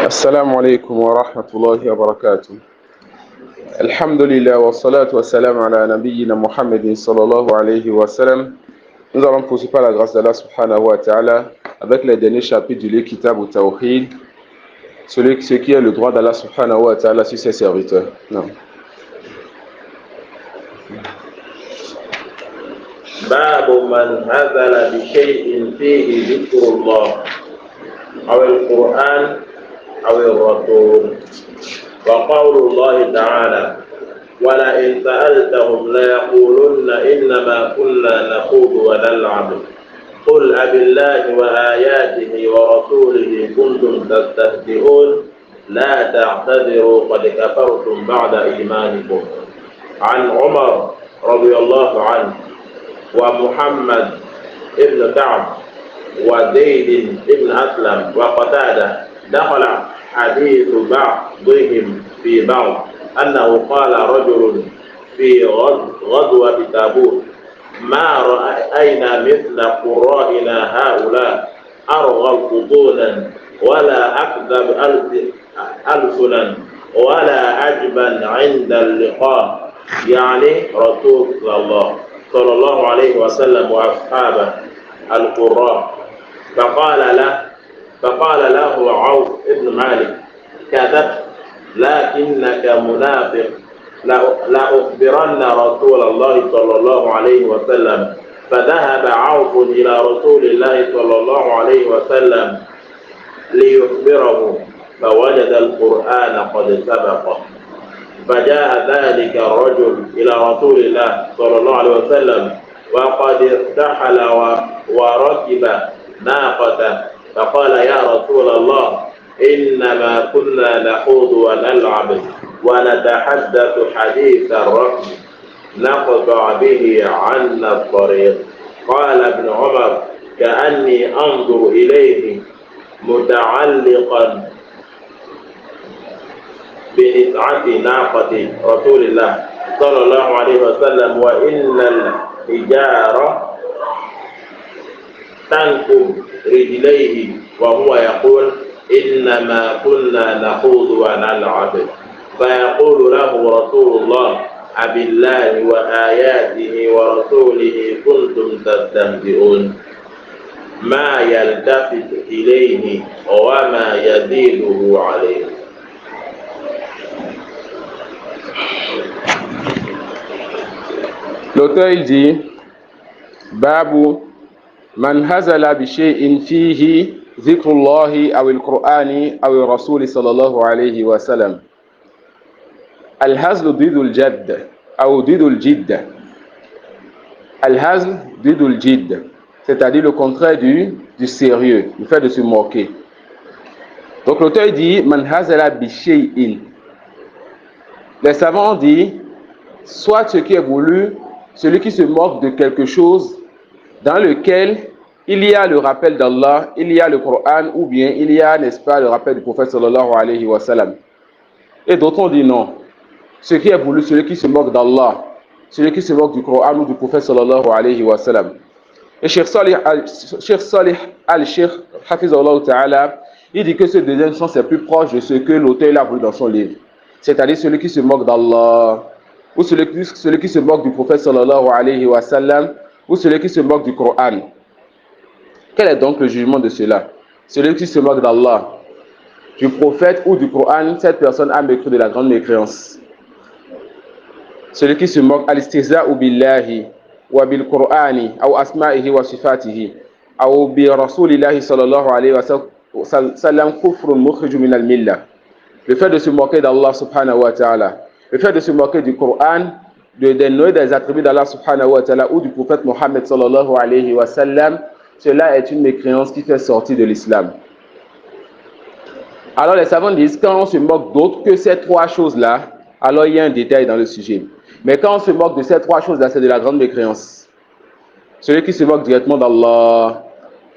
السلام عليكم ورحمة الله وبركاته. الحمد لله والصلاة والسلام على نبينا Muhammad sallallahu alayhi wa sallam. Nous allons poursuivre par la grâce d'Allah subhanahu wa ta'ala avec les derniers chapitres du livre Kitab ou Tawhid, ce qui est le droit d'Allah subhanahu wa ta'ala sur ses serviteurs. Non. باب من هزل بشيء فيه ذكر الله أو القرآن أو الرسول وقول الله تعالى ولئن سألتهم ليقولن إنما كنا نخوض ونلعب قل أبالله وآياته ورسوله كنتم تستهزئون لا تعتذروا قد كفرتم بعد إيمانكم عن عمر رضي الله عنه ومحمد ابن كعب وزيد ابن أسلم وقتادة دخل حديث بعضهم في بعض أنه قال رجل في غزوة تبوك ما رأينا مثل قرائنا هؤلاء أرغب بطونا ولا أكذب ألسنا ولا أجبن عند اللقاء يعني رسول الله صلى الله عليه وسلم وأصحابه القراء فقال له عوف بن مالك كذبت لكنك منافق لأخبرن رسول الله صلى الله عليه وسلم فذهب عوف إلى رسول الله صلى الله عليه وسلم ليخبره فوجد القرآن قد سبقه فجاء ذلك الرجل إلى رسول الله صلى الله عليه وسلم وقد ارتحل وركب ناقته فقال يا رسول الله إنما كنا نخوض ونلعب ونتحدث حديث الركب نقطع به عنا الطريق قال ابن عمر كأني أنظر إليه متعلقا بنسعة ناقة رسول الله صلى الله عليه وسلم وإن الحجارة تنكب رجليه وهو يقول إنما كنا نخوض ونلعب فيقول له رسول الله أبالله وآياته ورسوله كنتم تستهزئون ما يلتفت إليه وما يزيده عليه. L'auteur il dit Babu man hazala bi shay'in fihi dhikrullahi aw al-Qur'ani aw ar-Rasul sallallahu alayhi wa sallam. Al-hazl ضد الجد أو ضد الجد. Al-hazl ضد الجد, c'est-à-dire le contraire du sérieux, le fait de se moquer. Donc l'auteur dit man hazala bi shay'in. Les savants disent soit ce qui est voulu, celui qui se moque de quelque chose dans lequel il y a le rappel d'Allah, il y a le Coran, ou bien il y a, n'est-ce pas, le rappel du prophète sallallahu alayhi wa sallam. Et d'autres ont dit non. Ce qui est voulu, celui qui se moque d'Allah, celui qui se moque du Coran ou du prophète sallallahu alayhi wa sallam. Et Cheikh Salih al-Sheikh, hafizahullah ta'ala, il dit que ce deuxième sens est plus proche de ce que l'auteur a voulu dans son livre. C'est-à-dire celui qui se moque d'Allah, ou celui qui se moque du prophète sallallahu alayhi wa sallam, ou celui qui se moque du Coran. Quel est donc le jugement de cela? Celui qui se moque d'Allah, du prophète ou du Coran, cette personne a mécru de la grande mécréance. Celui qui se moque al-istihza'u billahi wa bil Qur'ani ou asma'ihi wa sifatihi ou bi rasulillahi sallallahu alayhi wa sallam kufrun mukhrij min al-millah. Le fait de se moquer d'Allah subhanahu wa ta'ala, le fait de se moquer du Coran, de dénouer des attributs d'Allah subhanahu wa ta'ala ou du prophète Mohammed sallallahu alayhi wa sallam, cela est une mécréance qui fait sortir de l'islam. Alors les savants disent quand on se moque d'autre que ces trois choses-là, alors il y a un détail dans le sujet. Mais quand on se moque de ces trois choses-là, c'est de la grande mécréance. Celui qui se moque directement d'Allah,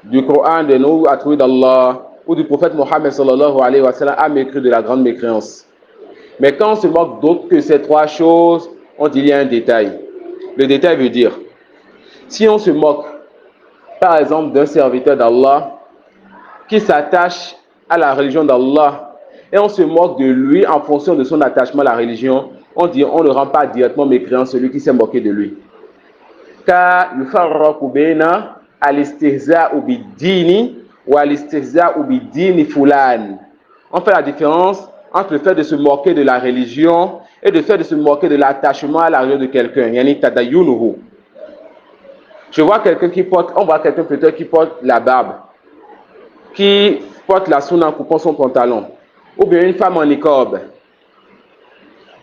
du Coran, de nos attributs d'Allah, ou du prophète Mohammed sallallahu alayhi wa sallam a mécru de la grande mécréance. Mais quand on se moque d'autre que ces trois choses, on dit il y a un détail. Le détail veut dire, si on se moque, par exemple, d'un serviteur d'Allah qui s'attache à la religion d'Allah et on se moque de lui en fonction de son attachement à la religion, on dit on ne rend pas directement mécréant celui qui s'est moqué de lui. Car yufarraqu bayna al-istihza'u bid-dini wa al-istihza'u bid-dini fulan. On fait la différence entre le fait de se moquer de la religion et le fait de se moquer de l'attachement à la religion de quelqu'un. Yani tadayyunuhu. Je vois quelqu'un qui porte, on voit quelqu'un peut-être qui porte la barbe, qui porte la sunna en coupant son pantalon, ou bien une femme en niqab.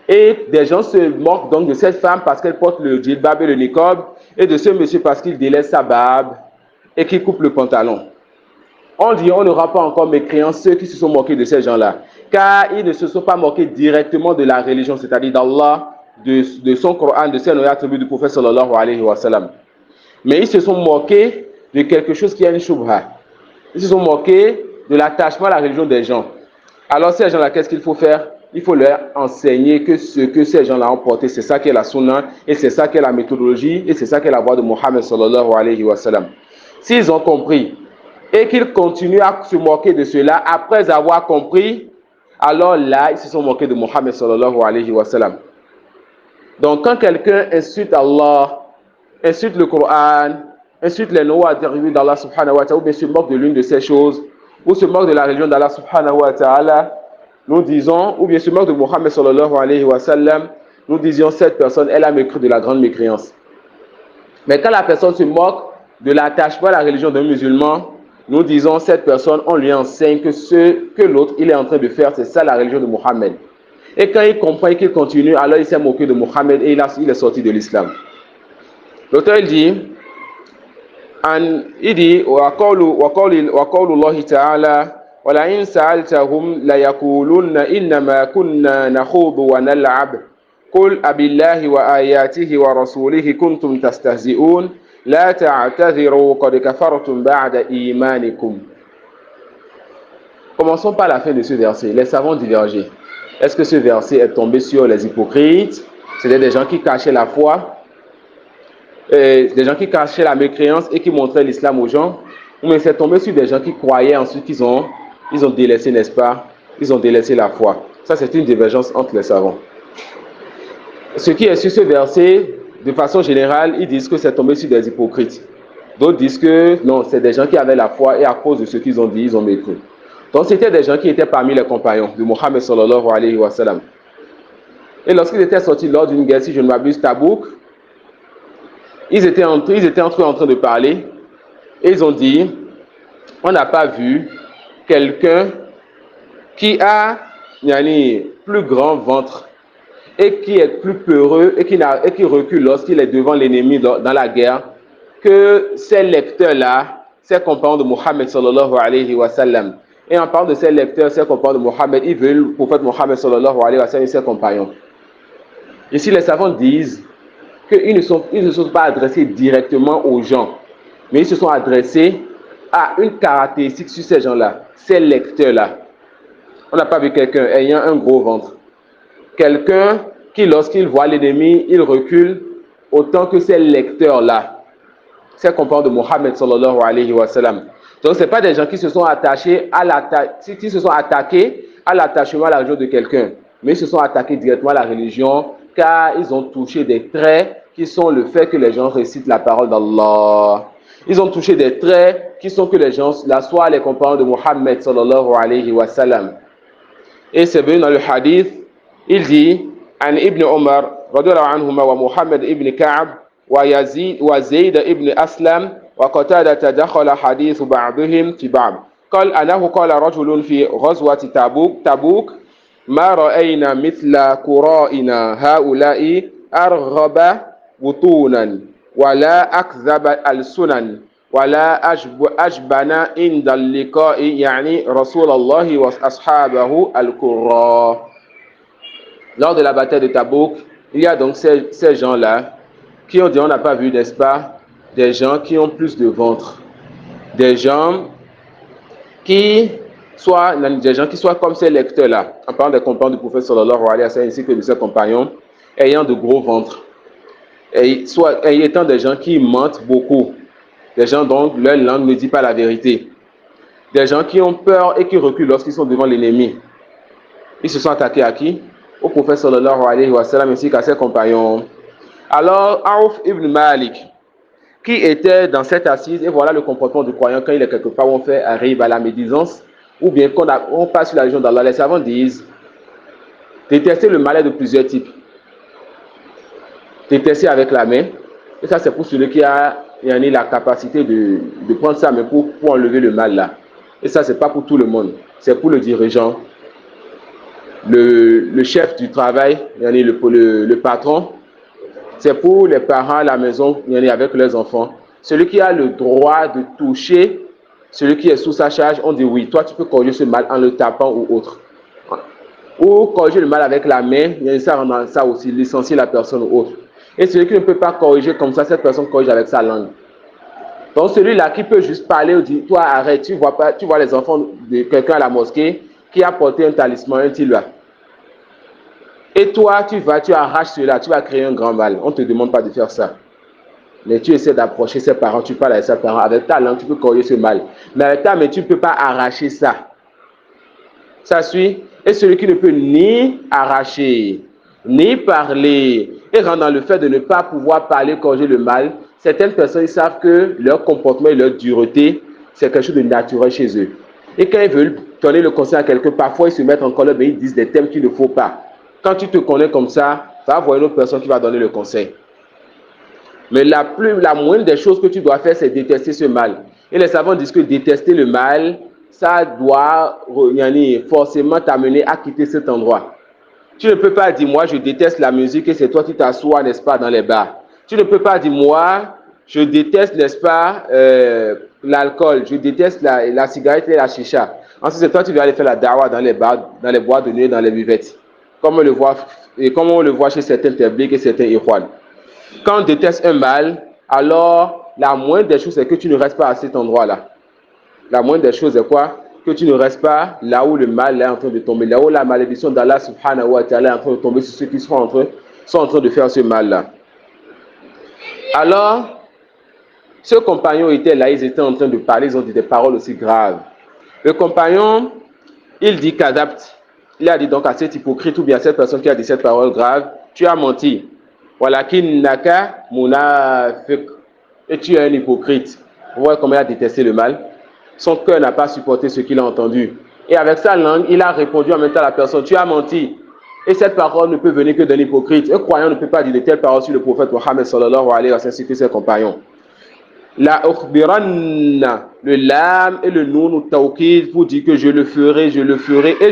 Et des gens se moquent donc de cette femme parce qu'elle porte le djilbab et le niqab, et de ce monsieur parce qu'il délaisse sa barbe et qu'il coupe le pantalon. On dit, on ne rend pas encore mécréants ceux qui se sont moqués de ces gens-là, car ils ne se sont pas moqués directement de la religion, c'est-à-dire d'Allah, de son Coran, de ses attributs du prophète sallallahu alayhi wa sallam. Mais ils se sont moqués de quelque chose qui est une shubha. Ils se sont moqués de l'attachement à la religion des gens. Alors ces gens-là, qu'est-ce qu'il faut faire? Il faut leur enseigner que ce que ces gens-là ont porté, c'est ça qui est la sunna, et c'est ça qui est la méthodologie, et c'est ça qui est la voie de Mohammed sallallahu alayhi wa sallam. S'ils ont compris, et qu'ils continuent à se moquer de cela après avoir compris, alors là, ils se sont moqués de Mohammed sallallahu alayhi wa sallam. Donc quand quelqu'un insulte Allah, insulte le Coran, insulte les noms attribués d'Allah subhanahu wa ta'ala, ou bien se moque de l'une de ces choses, ou se moque de la religion d'Allah subhanahu wa ta'ala, nous disons, ou bien se moque de Mohammed sallallahu alayhi wa sallam, nous disions cette personne, elle a mécru de la grande mécréance. Mais quand la personne se moque de l'attachement à la religion d'un musulman, nous disons cette personne, on lui enseigne que ce que l'autre il est en train de faire, c'est ça la religion de Mohammed. Et quand il comprend et qu'il continue, alors il s'est moqué de Mohammed et il est sorti de l'islam. L'auteur il dit وقول الله تعالى ولئن سألتهم ليقولن إنما كنا نخوض ونلعب قل أبالله وآياته ورسوله كنتم تستهزئون لا تعتذروا قد كفرتم بعد إيمانكم. Commençons par la fin de ce verset. Les savants divergent. Est-ce que ce verset est tombé sur les hypocrites? C'était des gens qui cachaient la foi, des gens qui cachaient la mécréance et qui montraient l'islam aux gens, ou bien c'est tombé sur des gens qui croyaient ensuite qu'ils ont délaissé, n'est-ce pas? Ils ont délaissé la foi. Ça, c'est une divergence entre les savants. Ce qui est sur ce verset, de façon générale, ils disent que c'est tombé sur des hypocrites. D'autres disent que non, c'est des gens qui avaient la foi et à cause de ce qu'ils ont dit, ils ont mécru. Donc, c'était des gens qui étaient parmi les compagnons de Mohammed sallallahu alayhi wa sallam. Et lorsqu'ils étaient sortis lors d'une guerre, si je ne m'abuse, Tabouk, ils étaient entre eux en train de parler et ils ont dit, on n'a pas vu quelqu'un qui a plus grand ventre et qui est plus peureux et qui recule lorsqu'il est devant l'ennemi dans la guerre que ces lecteurs-là, ces compagnons de Mohammed sallallahu alayhi wa sallam. Et en parlant de ces lecteurs, ces compagnons de Mohammed, ils veulent le prophète Mohammed sallallahu alayhi wa sallam et ses compagnons. Ici, les savants disent qu'ils ne sont pas adressés directement aux gens, mais ils se sont adressés à une caractéristique sur ces gens-là, ces lecteurs-là. On n'a pas vu quelqu'un ayant un gros ventre. Quelqu'un qui, lorsqu'il voit l'ennemi, il recule autant que ces lecteurs-là, ces compagnons de Mohammed sallallahu alayhi wa sallam. Donc, ce n'est pas des gens qui se sont attaqués à l'attachement à la religion de quelqu'un, mais ils se sont attaqués directement à la religion car ils ont touché des traits qui sont le fait que les gens récitent la parole d'Allah. Ils ont touché des traits qui sont que les gens, soit les compagnons de Mohammed sallallahu alayhi wa sallam. Et c'est venu dans le hadith, il dit, An ibn Umar, radiyallahu anhuma wa Muhammad ibn Ka'ab, wa Zayd ibn Aslam, wa Qatada tadakhala hadith ba'dihim fi ba'd. قال أنه قال رجل في غزوة تبوك ما رأينا مثل قرائنا هؤلاء أرغب بطونا ولا أكذب ألسنا ولا أجبن عند اللقاء يعني رسول الله وأصحابه القراء. Lors de la bataille de Tabouk, il y a donc ces gens-là qui ont dit, on n'a pas vu, n'est-ce pas, des gens qui ont plus de ventre, des gens qui soient comme ces lecteurs-là, en parlant des compagnons du prophète sallallahu alayhi wa sallam ainsi que de ses compagnons, ayant de gros ventres, et étant des gens qui mentent beaucoup, des gens dont leur langue ne dit pas la vérité, des gens qui ont peur et qui reculent lorsqu'ils sont devant l'ennemi, Ils se sont attaqués à qui? Au prophète sallallahu alayhi wa sallam ainsi qu'à ses compagnons. Alors, Auf ibn Malik, qui était dans cette assise, et voilà le comportement du croyant quand il est quelque part où on fait arrive à la médisance, ou bien quand on passe sur la religion d'Allah. Les savants disent détester le mal est de plusieurs types. Détester avec la main, et ça c'est pour celui qui a la capacité de prendre sa main pour enlever le mal là. Et ça c'est pas pour tout le monde, c'est pour le dirigeant, le chef du travail, le patron, c'est pour les parents à la maison avec leurs enfants. Celui qui a le droit de toucher, celui qui est sous sa charge, on dit oui, toi tu peux corriger ce mal en le tapant ou autre. Ou corriger le mal avec la main, ça aussi, licencier la personne ou autre. Et celui qui ne peut pas corriger comme ça, cette personne corrige avec sa langue. Donc celui-là qui peut juste parler ou dire, toi arrête, tu vois les enfants de quelqu'un à la mosquée qui a porté un talisman, un tiloir. Et toi, tu arraches cela, tu vas créer un grand mal. On ne te demande pas de faire ça. Mais tu essaies d'approcher ses parents, tu parles avec ses parents. Avec ta langue, tu peux corriger ce mal. Mais avec ta main, tu ne peux pas arracher ça. Ça suit. Et celui qui ne peut ni arracher, ni parler, et rentre dans le fait de ne pas pouvoir parler, corriger le mal, certaines personnes ils savent que leur comportement et leur dureté, c'est quelque chose de naturel chez eux. Et quand ils veulent donner le conseil à quelqu'un, parfois ils se mettent en colère, mais ils disent des thèmes qu'il ne faut pas. Quand tu te connais comme ça, tu vas voir une autre personne qui va donner le conseil. Mais la moindre des choses que tu dois faire, c'est détester ce mal. Et les savants disent que détester le mal, ça doit forcément t'amener à quitter cet endroit. Tu ne peux pas dire, moi, je déteste la musique et c'est toi qui t'assois, n'est-ce pas, dans les bars. Tu ne peux pas dire, moi, je déteste, n'est-ce pas, l'alcool, je déteste la cigarette et la chicha. Ensuite, c'est toi qui vas aller faire la dawa dans les bars, dans les boîtes de nuit, dans les buvettes. Comme on le voit chez certains tabliques et certains ikhwan. Quand on déteste un mal, alors la moindre des choses, c'est que tu ne restes pas à cet endroit-là. La moindre des choses, c'est quoi? Que tu ne restes pas là où le mal est en train de tomber, là où la malédiction d'Allah subhanahu wa ta'ala est en train de tomber sur ceux qui sont en train de faire ce mal-là. Alors, ce compagnon était là, ils étaient en train de parler, ils ont dit des paroles aussi graves. Le compagnon, il dit qu'adapte. Il a dit donc à cet hypocrite ou bien à cette personne qui a dit cette parole grave, tu as menti. Walakinnaka munafiq. Et tu es un hypocrite. Vous voyez comment il a détesté le mal. Son cœur n'a pas supporté ce qu'il a entendu. Et avec sa langue, il a répondu en même temps à la personne, tu as menti. Et cette parole ne peut venir que d'un hypocrite. Un croyant ne peut pas dire de telles paroles sur le prophète Mohammed sallallahu alayhi wa sallam ainsi que ses compagnons. La ukhbiranna, le lam et le nun ou tawkid pour dire que je le ferai et je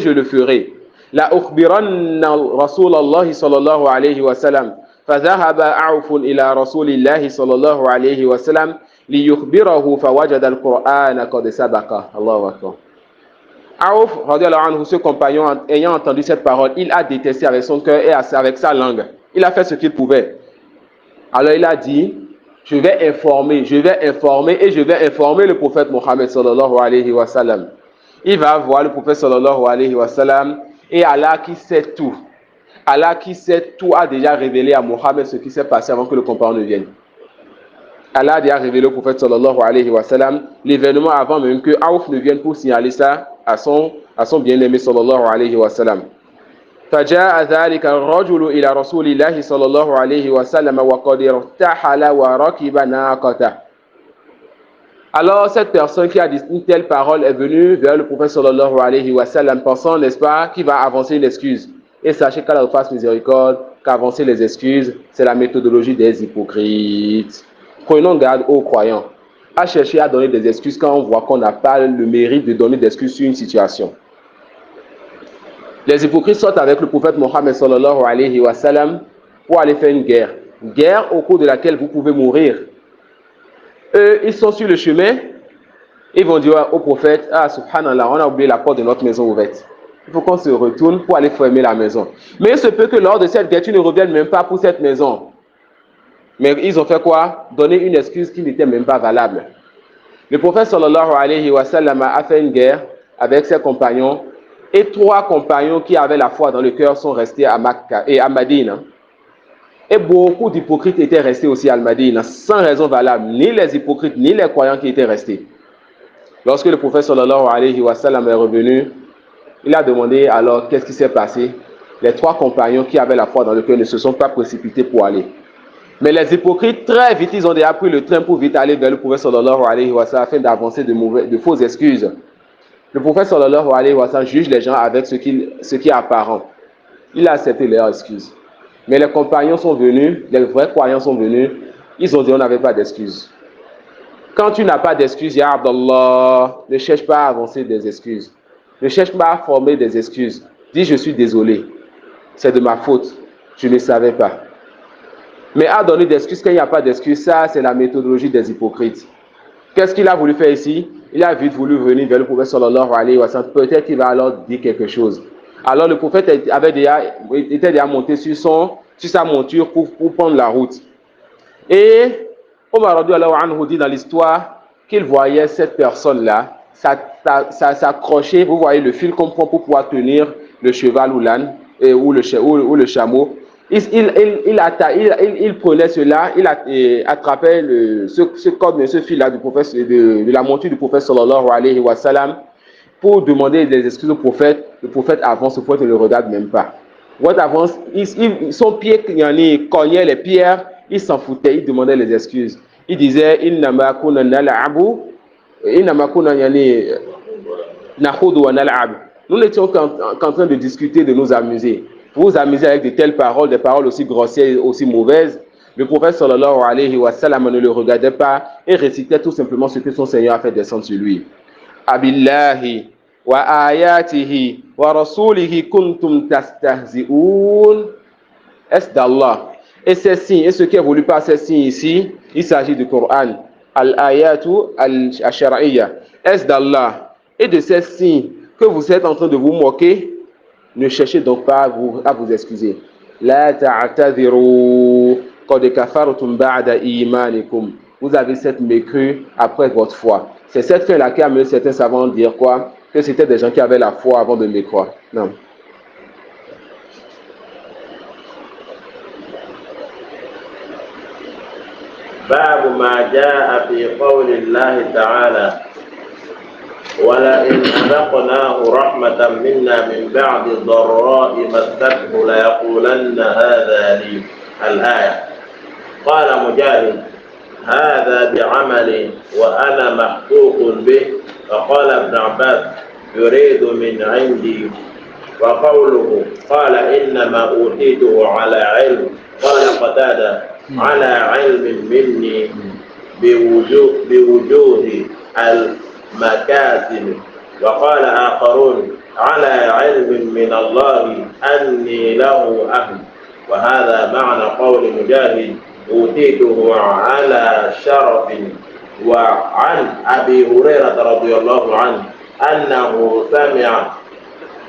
le ferai. La ukhbiranna Rasulallah sallallahu alayhi wa sallam. فذهب عوف إلى رسول الله صلى الله عليه وسلم ليخبره فوجد القرآن قد سبقه. الله أكبر. Aouf, ce compagnon, ayant entendu cette parole, il a détesté avec son cœur et avec sa langue. Il a fait ce qu'il pouvait. Alors il a dit, je vais informer le prophète Mohammed sallallahu alayhi wa sallam. Il va voir le prophète sallallahu alayhi wa sallam et Allah qui sait tout. Allah qui sait tout a déjà révélé à Mohammed ce qui s'est passé avant que le compagnon ne vienne. Allah a déjà révélé au prophète sallallahu alayhi wa sallam l'événement avant même que Aouf ne vienne pour signaler ça à son bien-aimé sallallahu alayhi wa sallam. فجاء ذلك الرجل إلى رسول الله صلى الله عليه وسلم وقد ارتحل وركب ناقته. Alors cette personne qui a dit une telle parole est venue vers le prophète sallallahu alayhi wa sallam pensant, n'est-ce pas, qu'il va avancer une excuse. Et sachez qu'Allah vous fasse miséricorde, qu'avancer les excuses, c'est la méthodologie des hypocrites. Prenons garde aux croyants à chercher à donner des excuses quand on voit qu'on n'a pas le mérite de donner des excuses sur une situation. Les hypocrites sortent avec le prophète Mohammed sallallahu alayhi wa sallam pour aller faire une guerre au cours de laquelle vous pouvez mourir. Eux, ils sont sur le chemin, ils vont dire au prophète, ah subhanallah, on a oublié la porte de notre maison ouverte. Il faut qu'on se retourne pour aller fermer la maison. Mais il se peut que lors de cette guerre, tu ne reviennes même pas pour cette maison. Mais ils ont fait quoi? Donner une excuse qui n'était même pas valable. Le prophète sallallahu alayhi wa sallam a fait une guerre avec ses compagnons et 3 compagnons qui avaient la foi dans le cœur sont restés à Makkah et à Madina. Et beaucoup d'hypocrites étaient restés aussi à Madina sans raison valable, ni les hypocrites ni les croyants qui étaient restés. Lorsque le prophète sallallahu alayhi wa sallam est revenu, Il a demandé alors qu'est-ce qui s'est passé. Les 3 compagnons qui avaient la foi dans le cœur ne se sont pas précipités pour aller. Mais les hypocrites, très vite, ils ont déjà pris le train pour vite aller vers le prophète sallallahu alayhi wa sallam afin d'avancer de fausses excuses. Le prophète sallallahu alayhi wa sallam juge les gens avec ce qui est apparent. Il a accepté leurs excuses. Mais les compagnons sont venus, les vrais croyants sont venus, ils ont dit on n'avait pas d'excuses. Quand tu n'as pas d'excuses, ya Abdallah, ne cherche pas à avancer des excuses. Ne cherche pas à former des excuses. Dis je suis désolé, c'est de ma faute, je ne savais pas. Mais à donner des excuses quand il n'y a pas d'excuses, ça c'est la méthodologie des hypocrites. Qu'est-ce qu'il a voulu faire ici? Il a vite voulu venir vers le prophète sallallahu alayhi wa sallam. Peut-être qu'il va alors dire quelque chose. Alors le prophète était déjà monté sur sa monture pour prendre la route. Et Omar radiyallahu anhu dit dans l'histoire qu'il voyait cette personne-là s'accrocher, vous voyez le fil qu'on prend pour pouvoir tenir le cheval ou l'âne ou le chameau. Il prenait cela, il attrapait ce corde, ce fil-là de la monture du prophète sallallahu alayhi wa sallam pour demander des excuses au prophète. Le prophète avance, le prophète ne le regarde même pas. Quand avance, son pied cognait les pierres, il s'en foutait, il demandait les excuses. Il disait innama kunna nal'abu, innama kunna nakhudu wa nal'ab. Nous n'étions qu'en train de discuter, de nous amuser. Pour vous amuser avec de telles paroles, des paroles aussi grossières, aussi mauvaises. Le prophète sallallahu alayhi wa sallam ne le regardait pas et récitait tout simplement ce que son Seigneur a fait descendre sur lui. Abillahi wa ayatihi wa rasulihi kuntum tastahzi'un. Est-ce d'Allah? Et ces signes, et ce qui est voulu par ces signes ici, il s'agit du Coran. Al-ayatu al-shar'iyya. Est-ce d'Allah? Et de ces signes que vous êtes en train de vous moquer, ne cherchez donc pas à vous excuser. La ta'tadhiru qad kafartum ba'da imanikum. Vous avez cette mécrue après votre foi. C'est cette fin-là qui a amené certains savants à dire quoi? Que c'était des gens qui avaient la foi avant de mécroire. Non. باب ما جاء في قول الله تعالى ولئن أذقناه رحمة منا من بعد ضراء مسته ليقولن هذا لي الآية. قال مجاهد هذا بعملي وأنا محقوق به. فقال ابن عباس يريد من عندي. وقوله قال إنما أوتيته على علم. قال قتادة على علم مني بوجوه المكاسب. وقال آخرون على علم من الله أني له أهل. وهذا معنى قول مجاهد أوتيته على شرف. وعن أبي هريرة رضي الله عنه أنه سمع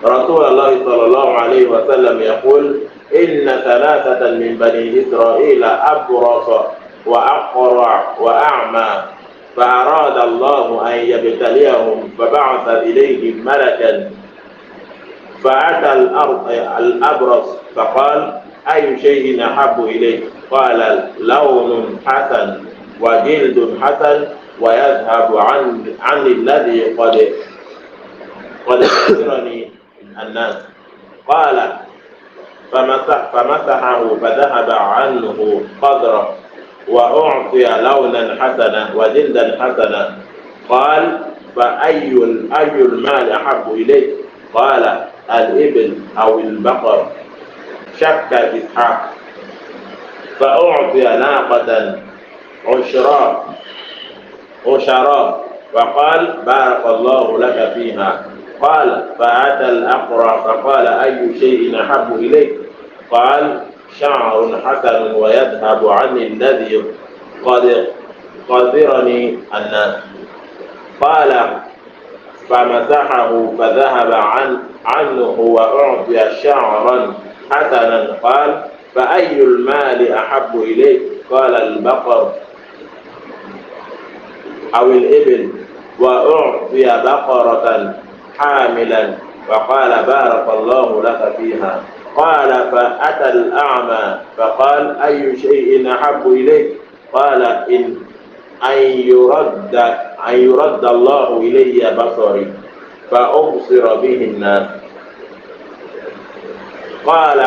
رسول الله صلى الله عليه وسلم يقول إن 3 من بني إسرائيل أبرص وأقرع وأعمى فأراد الله أن يبتليهم فبعث إليهم ملكا فأتى الأبرص فقال أي شيء أحب إليك؟ قال لون حسن وجلد حسن ويذهب عن الذي قد خسرني الناس. قال فمسحه فذهب عنه قدره وأعطي لونا حسنا وجلدا حسنا. قال فأي المال أحب إليك؟ قال الإبل أو البقر. شك إسحاق فأعطي ناقة عشراء وقال بارك الله لك فيها. قال فأتى الأقرع فقال أي شيء أحب إليك؟ قال شعر حسن ويذهب عن الذي قد قدرني الناس. قال فمسحه فذهب عنه وأعطي شعرا حسنا. قال فأي المال أحب إليك؟ قال البقر أو الإبل. وأعطي بقرة حاملا وقال بارك الله لك فيها. قال فأتى الأعمى فقال أي شيء أحب إليك؟ قال أن يرد الله إلي بصري فأبصر به الناس. قال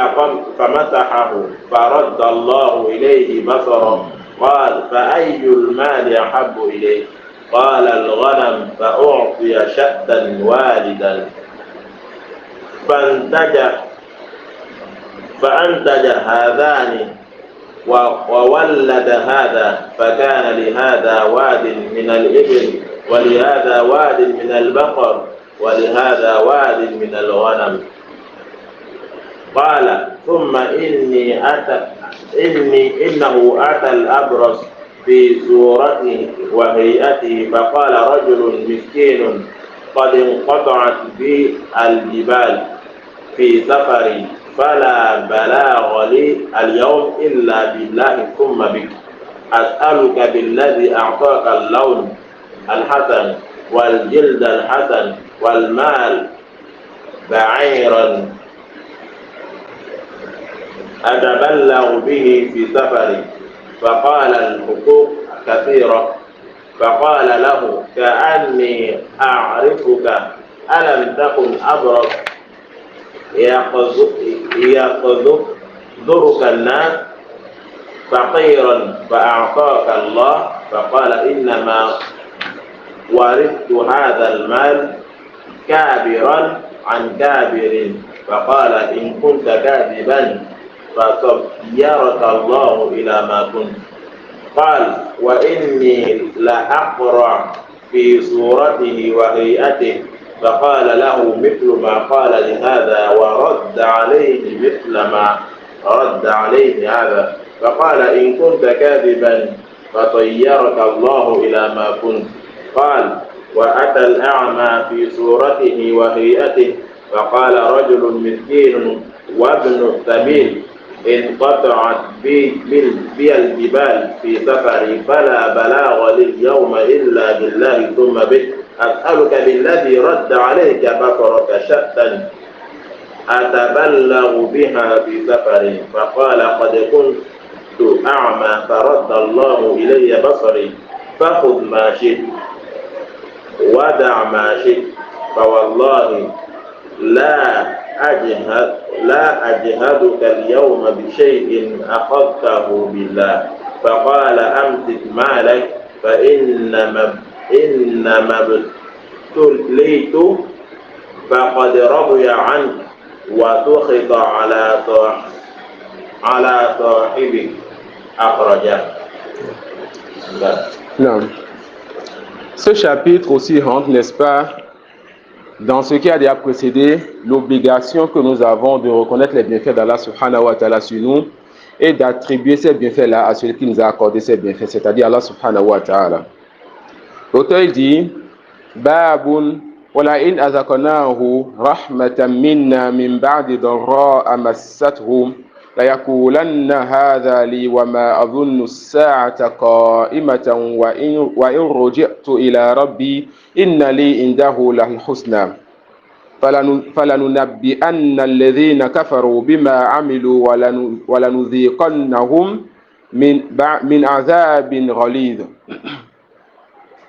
فمسحه فرد الله إليه بصره. قال فأي المال أحب إليه؟ قال الغنم. فأعطي شأتا والدا فأنتج هذان وولد هذا، فكان لهذا واد من الإبل ولهذا واد من البقر ولهذا واد من الغنم. قال ثم إنه أتى الأبرص في صورته وهيئته فقال رجل مسكين قد انقطعت بي الجبال في سفري فلا بلاغ لي اليوم إلا بالله ثم بك، أسألك بالذي أعطاك اللون الحسن والجلد الحسن والمال بعيرا أتبلغ به في سفري. فقال الحقوق كثيرة. فقال له كأني أعرفك، ألم تكن أبرص يقذرك الناس فقيرا فأعطاك الله؟ فقال إنما ورثت هذا المال كابرا عن كابر. فقال إن كنت كاذبا فصيرك الله إلى ما كنت. قال وإني لأقرأ في صورته وهيئته. فقال له مثل ما قال لهذا ورد عليه مثل ما رد عليه هذا. فقال إن كنت كاذبا فطيرك الله إلى ما كنت. قال وأتى الأعمى في صورته وهيئته. فقال رجل مسكين وابن السبيل انقطعت بي الجبال في سفري فلا بلاغ لي اليوم إلا بالله ثم بك، أسألك بالذي رد عليك بصرك شأتا أتبلغ بها في سفري. فقال قد كنت أعمى فرد الله إلي بصري، فخذ ما شئت ودع ما شئت، فوالله لا أجهدك اليوم بشيء أخذته بالله. فقال أمسك مالك فإنما ابتليت فقد رضي عنك وسخط على صاحبك. أخرجه. Non. Ce chapitre aussi rentre, n'est-ce pas, dans ce qui a déjà précédé, l'obligation que nous avons de reconnaître les bienfaits d'Allah subhanahu wa ta'ala sur nous et d'attribuer ces bienfaits-là à celui qui nous a accordé ces bienfaits, c'est-à-dire Allah subhanahu wa ta'ala. L'auteur dit Babun wala in azaqnahu rahmatan minna min ba'di dharra'a massathu la yaqulanna hadha li wa ma adhunnu as-sa'ata qa'imatan wa in ruji'tu ila rabbi inna li indahu lahul husna falanunabbi'anna alladhina kafaru bima 'amilu wa lanudhiqannahum min 'adhabin ghalidh.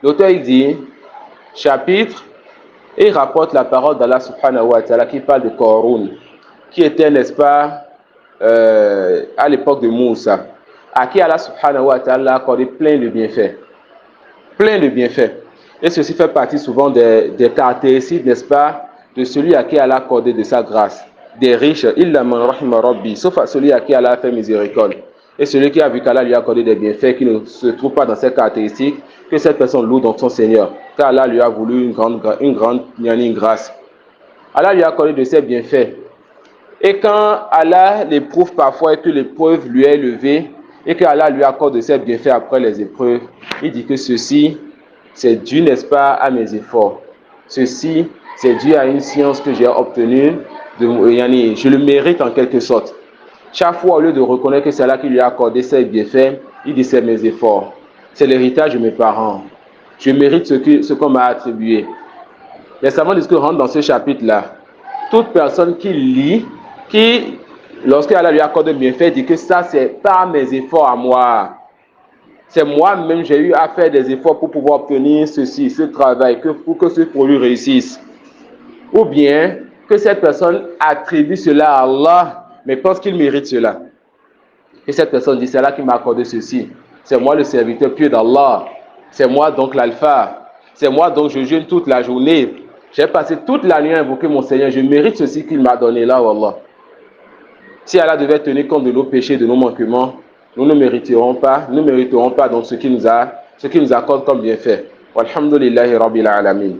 L'auteur dit chapitre et rapporte la parole d'Allah subhanahu wa ta'ala qui parle de Qarun, qui était, n'est-ce pas, à l'époque de Moussa, à qui Allah subhanahu wa ta'ala a accordé plein de bienfaits. Plein de bienfaits. Et ceci fait partie souvent des caractéristiques, n'est-ce pas, de celui à qui Allah a accordé de sa grâce. Des riches, illa man rahima rabbi, sauf à celui à qui Allah a fait miséricorde. Et celui qui a vu qu'Allah lui a accordé des bienfaits qui ne se trouvent pas dans ses caractéristiques, que cette personne loue dans son Seigneur, car Allah lui a voulu une grande grâce. Allah lui a accordé de ses bienfaits. Et quand Allah l'éprouve parfois et que l'épreuve lui est élevée, et qu'Allah lui accorde de ses bienfaits après les épreuves, il dit que ceci, c'est dû, n'est-ce pas, à mes efforts. Ceci, c'est dû à une science que j'ai obtenue, je le mérite en quelque sorte. Chaque fois, au lieu de reconnaître que c'est Allah qui lui a accordé ses bienfaits, il dit c'est mes efforts. C'est l'héritage de mes parents. Je mérite ce qu'on m'a attribué. Les savants disent que rentre dans ce chapitre-là. Toute personne qui lit, lorsqu'Allah lui accorde des bienfaits, dit que ça, c'est par mes efforts à moi. C'est moi-même, j'ai eu à faire des efforts pour pouvoir obtenir ceci, ce travail, pour que ce produit réussisse. Ou bien, que cette personne attribue cela à Allah, mais pense qu'il mérite cela. Et cette personne dit, c'est Allah qui m'a accordé ceci. C'est moi le serviteur pieux d'Allah. C'est moi donc l'alpha. C'est moi donc je jeûne toute la journée. J'ai passé toute la nuit à invoquer mon Seigneur. Je mérite ceci qu'il m'a donné là, Allah. Si Allah devait tenir compte de nos péchés, de nos manquements, nous ne mériterons pas donc ce qu'il nous accorde comme bienfait. Walhamdulillahi Rabbil Alamin.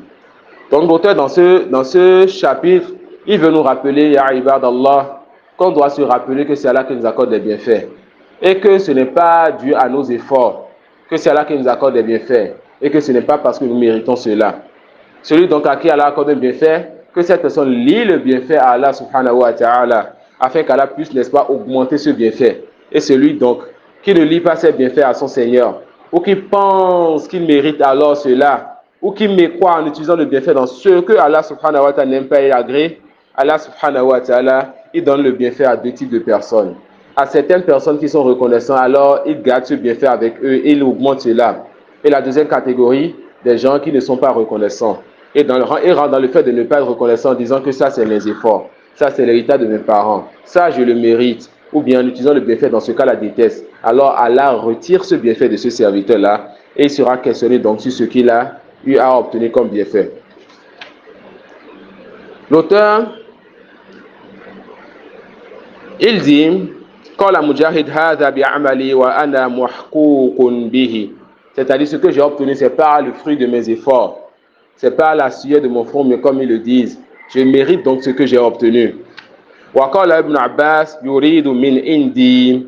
Donc l'auteur dans ce chapitre, il veut nous rappeler, ya ibadallah, qu'on doit se rappeler que c'est Allah qui nous accorde des bienfaits. Et que ce n'est pas dû à nos efforts, que c'est Allah qui nous accorde des bienfaits. Et que ce n'est pas parce que nous méritons cela. Celui donc à qui Allah accorde un bienfait, que cette personne lie le bienfait à Allah subhanahu wa ta'ala, afin qu'Allah puisse, n'est-ce pas, augmenter ce bienfait. Et celui donc qui ne lie pas ses bienfaits à son Seigneur, ou qui pense qu'il mérite alors cela, ou qui mécroit en utilisant le bienfait dans ce que Allah subhanahu wa ta'ala n'aime pas et agrée, Allah subhanahu wa ta'ala, il donne le bienfait à deux types de personnes. À certaines personnes qui sont reconnaissantes, alors il garde ce bienfait avec eux et il augmente cela. Et la deuxième catégorie, des gens qui ne sont pas reconnaissants. Et rentre dans le fait de ne pas être reconnaissant en disant que ça c'est mes efforts, ça c'est l'héritage de mes parents, ça je le mérite, ou bien en utilisant le bienfait dans ce cas la déteste. Alors Allah retire ce bienfait de ce serviteur-là et il sera questionné donc sur ce qu'il a eu à obtenir comme bienfait. L'auteur, il dit, قال مجاهد هذا بعملي وأنا محقوق به. C'est-à-dire ce que j'ai obtenu, c'est pas le fruit de mes efforts. C'est pas la sueur de mon front, mais comme ils le disent, je mérite donc ce que j'ai obtenu. وقال ابن عباس يريد من عندي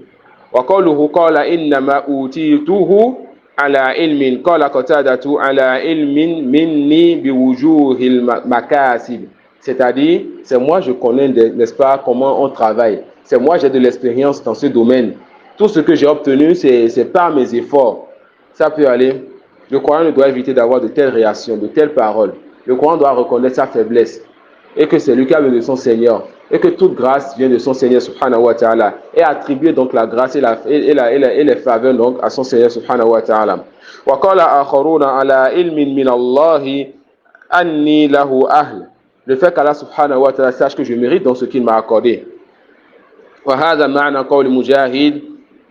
وقوله قال إنما أوتيته على علم قال قتادة على علم مني بوجوه المكاسب. C'est-à-dire, c'est moi je connais, n'est-ce pas, comment on travaille. C'est moi j'ai de l'expérience dans ce domaine. Tout ce que j'ai obtenu, c'est par mes efforts. Ça peut aller. Le croyant ne doit éviter d'avoir de telles réactions, de telles paroles. Le croyant doit reconnaître sa faiblesse et que c'est lui qui a besoin de son Seigneur et que toute grâce vient de son Seigneur subhanahu wa ta'ala et attribuer donc la grâce et les faveurs donc à son Seigneur subhanahu wa ta'ala. Wa qala akharuna ala ilmin min Allah anni lahu ahl. Le fait qu'Allah subhanahu wa ta'ala sache que je mérite dans ce qu'il m'a accordé. Wa hadha ma'na qawl mujahid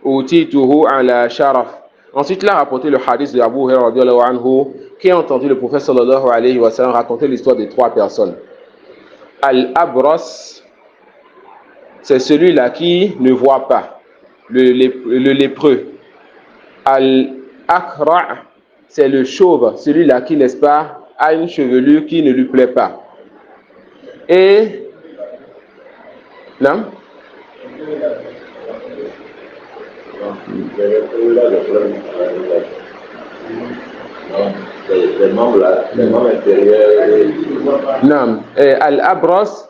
utituhu ala sharaf. Ensuite, il a rapporté le hadith de Abu Hurairah radiyallahu anhu qui a entendu le prophète sallallahu alayhi wa sallam raconter l'histoire de trois personnes. Al-Abras, c'est celui-là qui ne voit pas, le lépreux. Al-Akra, c'est le chauve, celui-là qui, n'est-ce pas, a une chevelure qui ne lui plaît pas. Et, non? Les membres intérieurs. Non. Al-Abras,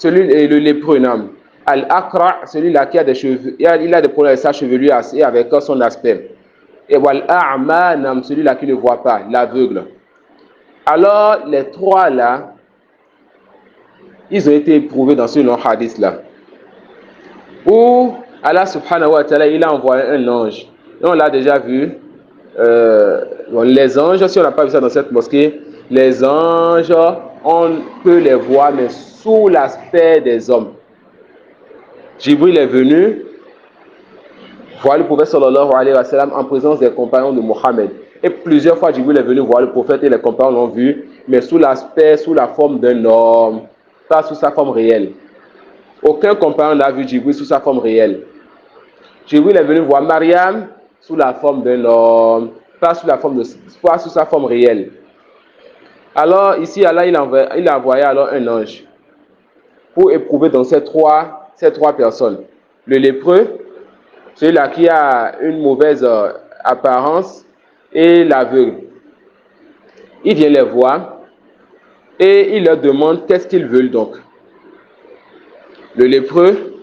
le lépreux, non. Al-Akra, celui-là qui a des cheveux, il a des problèmes avec sa chevelure et avec son aspect. Et Wal-A'ma, non, celui-là qui ne voit pas, l'aveugle. Alors, les trois là, ils ont été éprouvés dans ce long hadith là. Où Allah subhanahu wa ta'ala, il a envoyé un ange. Et on l'a déjà vu. Les anges, si on n'a pas vu ça dans cette mosquée, les anges, on peut les voir, mais sous l'aspect des hommes. Jibril est venu voir le prophète sallallahu alayhi wa sallam en présence des compagnons de Mohammed. Et plusieurs fois, Jibril est venu voir le prophète et les compagnons l'ont vu, mais sous l'aspect, sous la forme d'un homme, pas sous sa forme réelle. Aucun compagnon n'a vu Jibril sous sa forme réelle. Jibril est venu voir Mariam sous la forme d'un homme, pas sous sa forme réelle. Alors ici, Allah il a envoyé alors un ange pour éprouver dans ces trois personnes. Le lépreux, celui-là qui a une mauvaise apparence, et l'aveugle. Il vient les voir et il leur demande qu'est-ce qu'ils veulent donc. Le lépreux,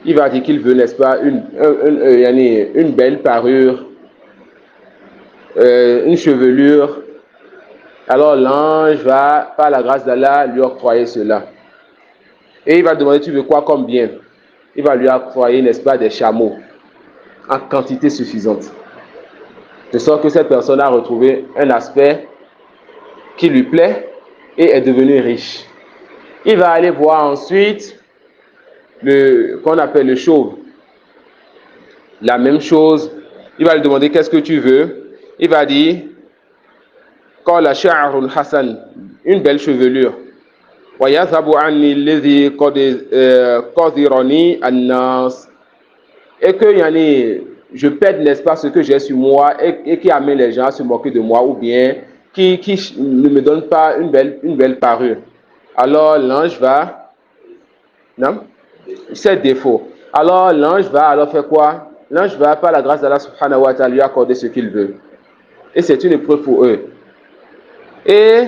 il va dire qu'il veut, n'est-ce pas, une belle parure, une chevelure. Alors l'ange va, par la grâce d'Allah, lui octroyer cela. Et il va demander, tu veux quoi comme bien? Il va lui octroyer, n'est-ce pas, des chameaux en quantité suffisante. De sorte que cette personne a retrouvé un aspect qui lui plaît et est devenue riche. Il va aller voir ensuite qu'on appelle le chauve. La même chose, il va lui demander qu'est-ce que tu veux. Il va dire qala sha'run hasan, une belle chevelure. Wa yadhabu anni alladhi qad qadirani an-nas. Et que je pète, n'est-ce pas, ce que j'ai sur moi et qui amène les gens à se moquer de moi, ou bien qui ne me donne pas une belle parure. Alors l'ange va, non, c'est défaut. Alors l'ange va alors faire quoi? L'ange va, par la grâce d'Allah subhanahu wa ta'ala, lui accorder ce qu'il veut. Et c'est une épreuve pour eux. Et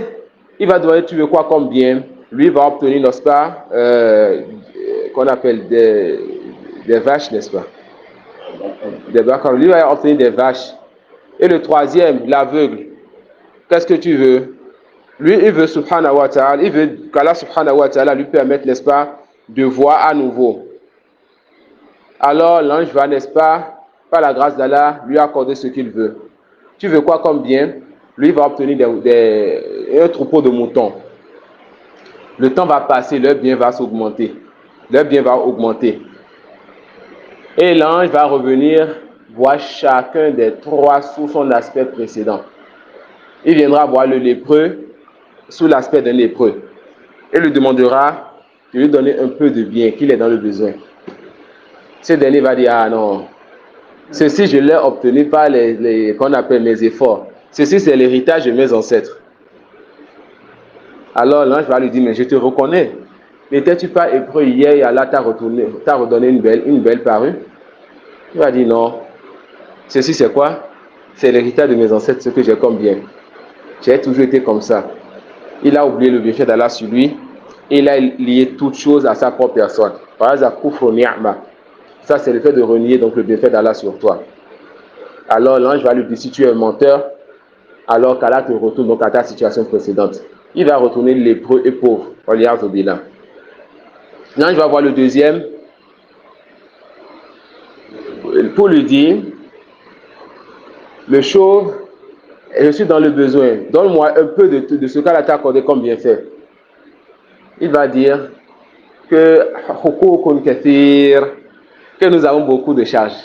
il va demander, tu veux quoi comme bien? Lui va obtenir, n'est-ce pas, qu'on appelle des vaches, n'est-ce pas? Des vaches. Lui va obtenir des vaches. Et le troisième, l'aveugle. Qu'est-ce que tu veux? Lui, il veut subhanahu wa ta'ala, il veut qu'Allah subhanahu wa ta'ala lui permette, n'est-ce pas, de voir à nouveau. Alors l'ange va, n'est-ce pas, par la grâce d'Allah, lui accorder ce qu'il veut. Tu veux quoi comme bien? Lui va obtenir un troupeau de moutons. Le temps va passer, leur bien va s'augmenter. Leur bien va augmenter. Et l'ange va revenir voir chacun des trois sous son aspect précédent. Il viendra voir le lépreux sous l'aspect d'un lépreux. Et lui demandera de lui donner un peu de bien, qu'il est dans le besoin. Ce dernier va dire, ah non, ceci je l'ai obtenu par qu'on appelle mes efforts. Ceci c'est l'héritage de mes ancêtres. Alors l'ange va lui dire, mais je te reconnais. N'étais-tu pas hébreu hier et Allah t'a redonné une belle parure? Il va dire, non. Ceci c'est quoi? C'est l'héritage de mes ancêtres, ce que j'ai comme bien. J'ai toujours été comme ça. Il a oublié le bienfait d'Allah sur lui. Et il a lié toutes choses à sa propre personne. Par exemple, kufru ni'ma. Ça, c'est le fait de renier donc le bienfait d'Allah sur toi. Alors l'ange va lui dire, si tu es un menteur, alors qu'Allah te retourne donc à ta situation précédente. Il va retourner lépreux et pauvre. L'ange va voir le deuxième pour lui dire, le chauve, je suis dans le besoin. Donne-moi un peu de ce qu'Allah t'a accordé comme bienfait. Il va dire que nous avons beaucoup de charges.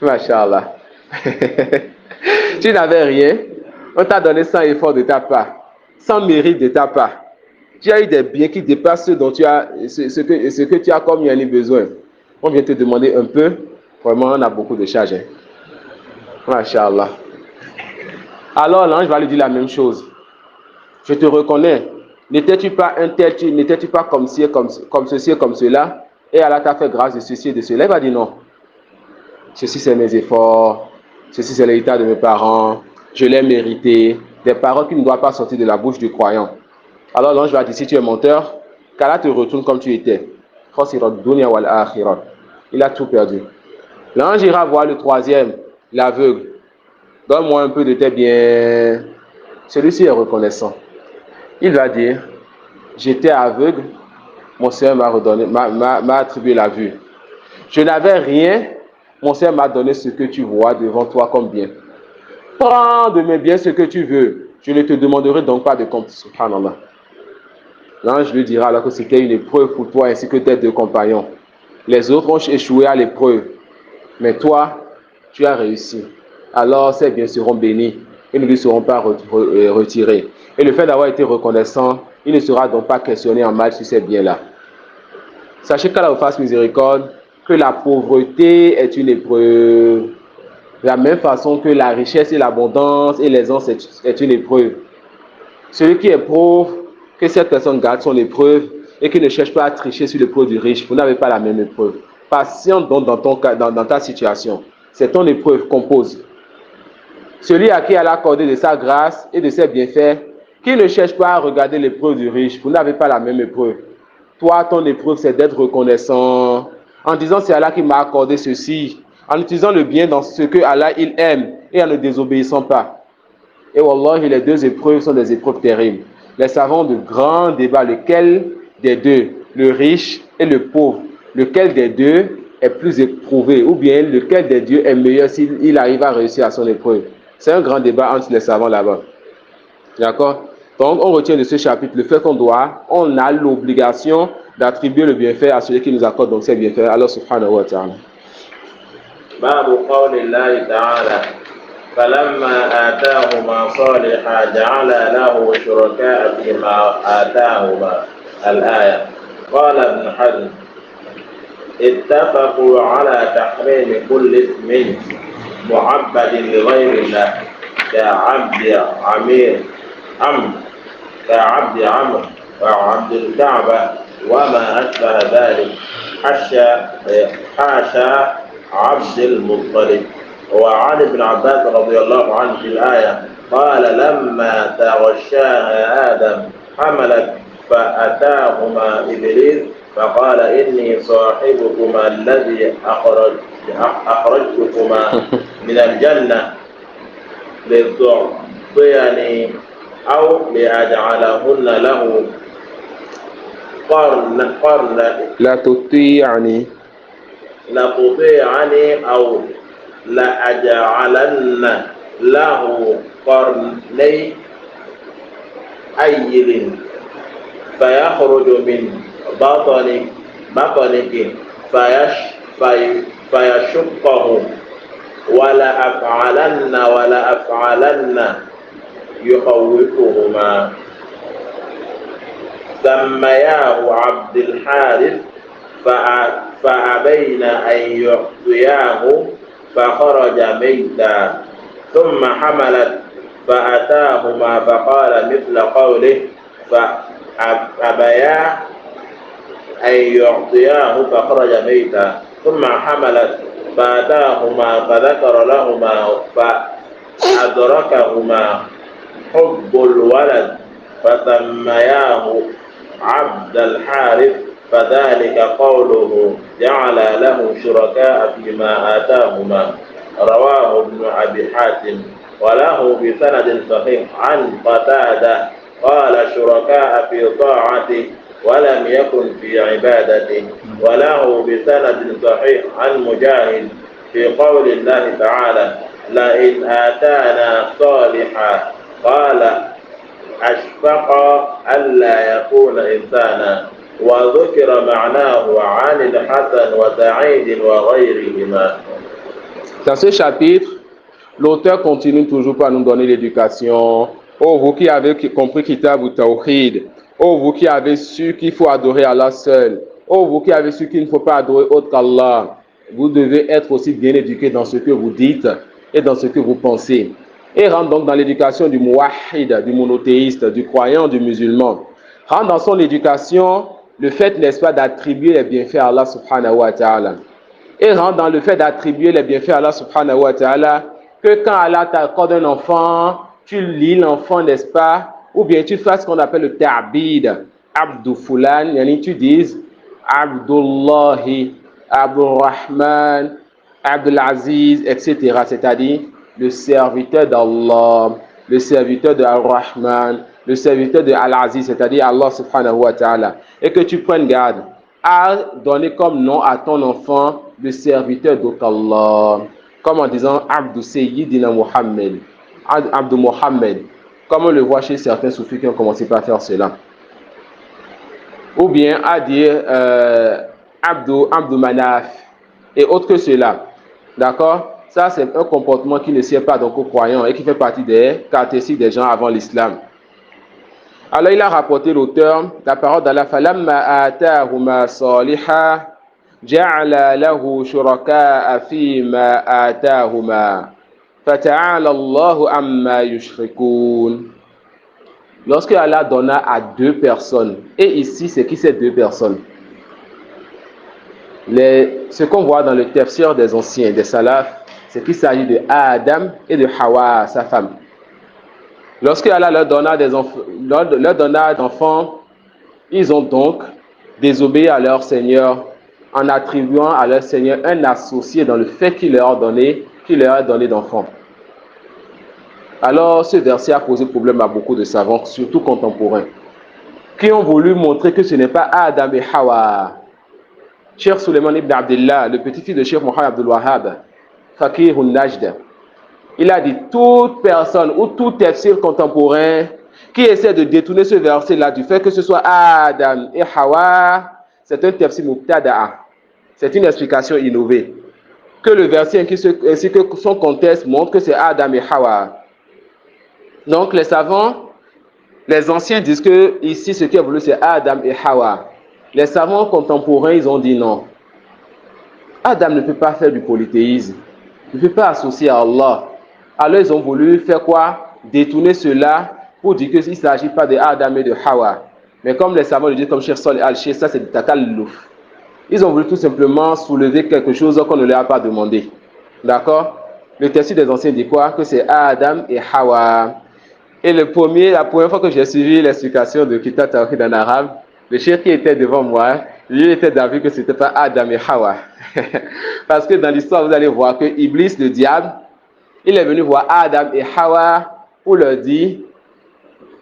Masha'Allah. Tu n'avais rien. On t'a donné sans effort de ta part, sans mérite de ta part. Tu as eu des biens qui dépassent ce dont tu as, ce que tu as comme besoin. On vient te demander un peu. Vraiment, on a beaucoup de charges. Masha'Allah. Alors l'ange va lui dire la même chose. Je te reconnais. N'étais-tu pas un tel, n'étais-tu pas comme ceci et comme cela, et Allah t'a fait grâce de ceci et de cela? Il va dire non. Ceci c'est mes efforts, ceci c'est l'héritage de mes parents, je l'ai mérité, des paroles qui ne doivent pas sortir de la bouche du croyant. Alors l'ange va dire, si tu es menteur, qu'Allah te retourne comme tu étais. Il a tout perdu. L'ange ira voir le troisième, l'aveugle. Donne-moi un peu de tes biens. Celui-ci est reconnaissant. Il va dire, j'étais aveugle, mon Seigneur m'a attribué la vue. Je n'avais rien, mon Seigneur m'a donné ce que tu vois devant toi comme bien. Prends de mes biens ce que tu veux, je ne te demanderai donc pas de compte. Subhanallah. L'ange lui dira alors que c'était une épreuve pour toi ainsi que tes deux compagnons. Les autres ont échoué à l'épreuve, mais toi, tu as réussi. Alors ces biens seront bénis et ne lui seront pas retirés. Et le fait d'avoir été reconnaissant, il ne sera donc pas questionné en mal sur ces biens-là. Sachez qu'Allah vous fasse miséricorde, que la pauvreté est une épreuve. De la même façon que la richesse et l'abondance et l'aisance est une épreuve. Celui qui est pauvre, que cette personne garde son épreuve et qui ne cherche pas à tricher sur l'épreuve du riche, vous n'avez pas la même épreuve. Patiente donc dans ta situation. C'est ton épreuve qu'on pose. Celui à qui elle a accordé de sa grâce et de ses bienfaits, qui ne cherche pas à regarder l'épreuve du riche, vous n'avez pas la même épreuve. Toi, ton épreuve, c'est d'être reconnaissant, en disant c'est Allah qui m'a accordé ceci, en utilisant le bien dans ce que Allah il aime et en ne désobéissant pas. Et Wallah, les deux épreuves sont des épreuves terribles. Les savants ont de grands débats, lequel des deux, le riche et le pauvre, lequel des deux est plus éprouvé, ou bien lequel des deux est meilleur s'il arrive à réussir à son épreuve. C'est un grand débat entre les savants là-bas. D'accord? Donc, on retient de ce chapitre le fait on a l'obligation d'attribuer le bienfait à celui qui nous accorde donc ces bienfaits, Allah subhanahu wa ta'ala. باب قول الله تعالى فلما آتاهما صالحا جعل له شركاء فيما آتاهما الآية. قال ابن حزم اتفقوا على تحريم كل اسم معبد لغير الله كعبد عمرو وعبد الكعبة وما أشبه ذلك حاشا عبد المطلب. وعن ابن عباس رضي الله عنه في الآية قال لما تغشاها آدم حملت فأتاهما إبليس فقال إني صاحبكما الذي أخرجتكما من الجنة لتعطيني أو لأجعلهن له قرن لا تطيعني أو لأجعلن له قرني أيل فيخرج من بطنك فيشقه ولأفعلن يخوفهما. سمياه عبد الحارث فأبين أن يعطياه فخرج ميتا ثم حملت فأتاهما فقال مثل قوله فأبيا أن يعطياه فخرج ميتا ثم حملت فأتاهما فذكر لهما فأدركهما حب الولد فسمياه عبد الحارث فذلك قوله جعل له شركاء فيما آتاهما. رواه ابن أبي حاتم وله بسند صحيح عن قتادة قال شركاء في طاعته ولم يكن في عبادته. وله بسند صحيح عن مجاهد في قول الله تعالى لئن آتانا صالحا قال أشفق ألا يكون إنسانا. وذكر معناه عن الحسن وسعيد وغيرهما. Dans ce chapitre, l'auteur continue toujours par nous donner l'éducation. Oh, vous qui avez compris Kitab ou Tawhid. Oh, vous qui avez su qu'il faut adorer Allah seul. Oh, vous qui avez su qu'il ne faut pas adorer autre qu'Allah. Vous devez être aussi bien éduqués dans ce que vous dites et dans ce que vous pensez. Et rentre donc dans l'éducation du muwahhid, du monothéiste, du croyant, du musulman. Rentre dans son éducation le fait, n'est-ce pas, d'attribuer les bienfaits à Allah subhanahu wa ta'ala. Et rentre dans le fait d'attribuer les bienfaits à Allah subhanahu wa ta'ala, que quand Allah t'accorde un enfant, tu lis l'enfant, n'est-ce pas, ou bien tu fasses ce qu'on appelle le ta'bid, Abdou Fulan, yani tu dises Abdullahi, Abdurrahman, Abdulaziz, etc. C'est-à-dire le serviteur d'Allah, le serviteur de Ar-Rahman, le serviteur de Al-Aziz, c'est-à-dire Allah subhanahu wa ta'ala. Et que tu prennes garde à donner comme nom à ton enfant le serviteur d'Allah, comme en disant Abdou Sayyidina Muhammad, Abdou Muhammad, comme on le voit chez certains soufis qui ont commencé par faire cela. Ou bien à dire Abdou Manaf et autre que cela. D'accord? Ça, c'est un comportement qui ne sert pas donc aux croyants et qui fait partie des caractéristiques des gens avant l'islam. Alors, il a rapporté l'auteur la parole d'Allah falamma atahuma saliha ja'ala lahu shuraka'a fima atahuma fata'ala Allahu amma yushrikun. Lorsque Allah donna à deux personnes, et ici c'est qui ces deux personnes? Ce qu'on voit dans le tafsir des anciens, des salafs, c'est qu'il s'agit de Adam et de Hawa, sa femme. Lorsque Allah leur donna d'enfants, ils ont donc désobéi à leur Seigneur en attribuant à leur Seigneur un associé dans le fait qu'il leur a donné d'enfants. Alors ce verset a posé problème à beaucoup de savants, surtout contemporains, qui ont voulu montrer que ce n'est pas Adam et Hawa. Cheikh Suleiman ibn Abdullah, le petit-fils de Cheikh Mohammed Abdul Wahhab, Fakih al-Najd, il a dit toute personne ou tout tafsir contemporain qui essaie de détourner ce verset-là du fait que ce soit Adam et Hawa, c'est un tafsir mubtada'a. C'est une explication innovée. Que le verset ainsi que son contexte montre que c'est Adam et Hawa. Donc les savants, les anciens disent que ici ce qui est voulu c'est Adam et Hawa. Les savants contemporains, ils ont dit non. Adam ne peut pas faire du polythéisme. Il ne peut pas associer à Allah. Alors ils ont voulu faire quoi? Détourner cela pour dire qu'il ne s'agit pas de Adam et de Hawa. Mais comme les savants le disent, comme Cheikh Salih Al-Sheikh, ça c'est du takallouf. Ils ont voulu tout simplement soulever quelque chose qu'on ne leur a pas demandé. D'accord? Le texte des anciens dit quoi? Que c'est Adam et Hawa. Et la première fois que j'ai suivi l'explication de Kitab Tawhid en arabe, le cheikh qui était devant moi, lui était d'avis que ce n'était pas Adam et Hawa. Parce que dans l'histoire, vous allez voir que Iblis, le diable, il est venu voir Adam et Hawa pour leur dire,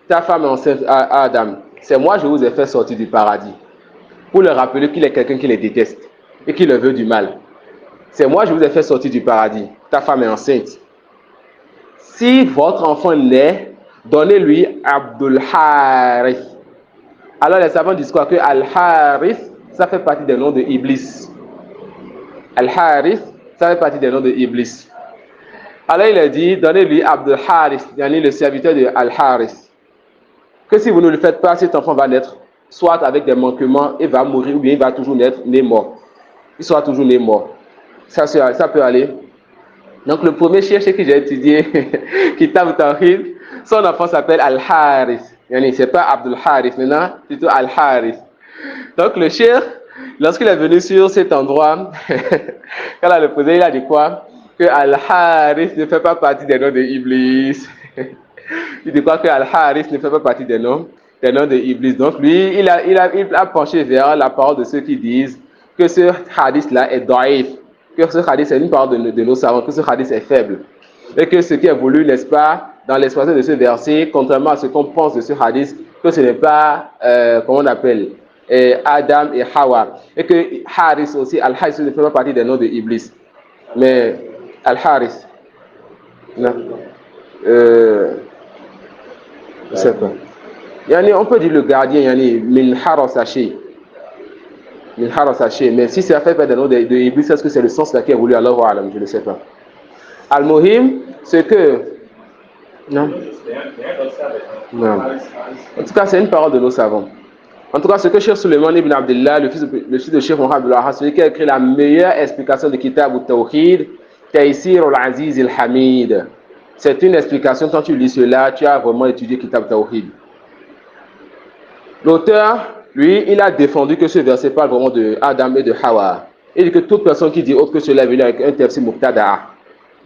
ta femme est enceinte à Adam. C'est moi, je vous ai fait sortir du paradis. Pour leur rappeler qu'il est quelqu'un qui les déteste et qui leur veut du mal. C'est moi, je vous ai fait sortir du paradis. Ta femme est enceinte. Si votre enfant naît, donnez-lui Abdul Harith. Alors les savants disent quoi? Que Al-Harith, ça fait partie des noms de Iblis. Al-Harith, ça fait partie des noms de Iblis. Alors il a dit, donnez-lui Abdul Harith, le serviteur de Al-Harith. Que si vous ne le faites pas, cet enfant va naître soit avec des manquements et va mourir, ou bien il va toujours naître né mort. Il sera toujours né mort. Ça peut aller. Donc le premier chercheur que j'ai étudié, Kitab Tawhid, son enfant s'appelle Al-Harith. C'est pas Abdul Harith maintenant, plutôt Al-Harith. Donc le cher, lorsqu'il est venu sur cet endroit, quand il a le posé, il a dit quoi? Que Al-Harith ne fait pas partie des noms de Iblis. Il dit quoi? Que Al-Harith ne fait pas partie des noms de Iblis. Donc lui, il a penché vers la parole de ceux qui disent que ce hadith-là est daïf, que ce hadith c'est une parole de nos savants, que ce hadith est faible. Et que ce qui est voulu, n'est-ce pas, dans l'expression de ce verset, contrairement à ce qu'on pense de ce hadith, que ce n'est pas, comment on appelle, Adam et Hawa. Et que Harith aussi, Al-Harith ne fait pas partie des noms de Iblis. Mais Al-Harith, non. Je ne sais pas. On peut dire le gardien, Min Harasashi. Min Harasashi. Mais si ça fait pas des noms de Iblis, est-ce que c'est le sens là qui est voulu Allah wa alam? Je ne sais pas. Al-Muhim, c'est que. Non. Non. En tout cas, c'est une parole de nos savants. En tout cas, ce que Cheikh Suleiman ibn Abdullah, le fils de Cheikh Mohammed Abdullah, celui qui a écrit la meilleure explication de Kitab al-Tawhid, Taysir al-Aziz al-Hamid. C'est une explication, quand tu lis cela, tu as vraiment étudié Kitab Tawhid. L'auteur, lui, il a défendu que ce verset parle vraiment de Adam et de Hawa. Il dit que toute personne qui dit autre que cela est venue avec un tafsir muqtada'a.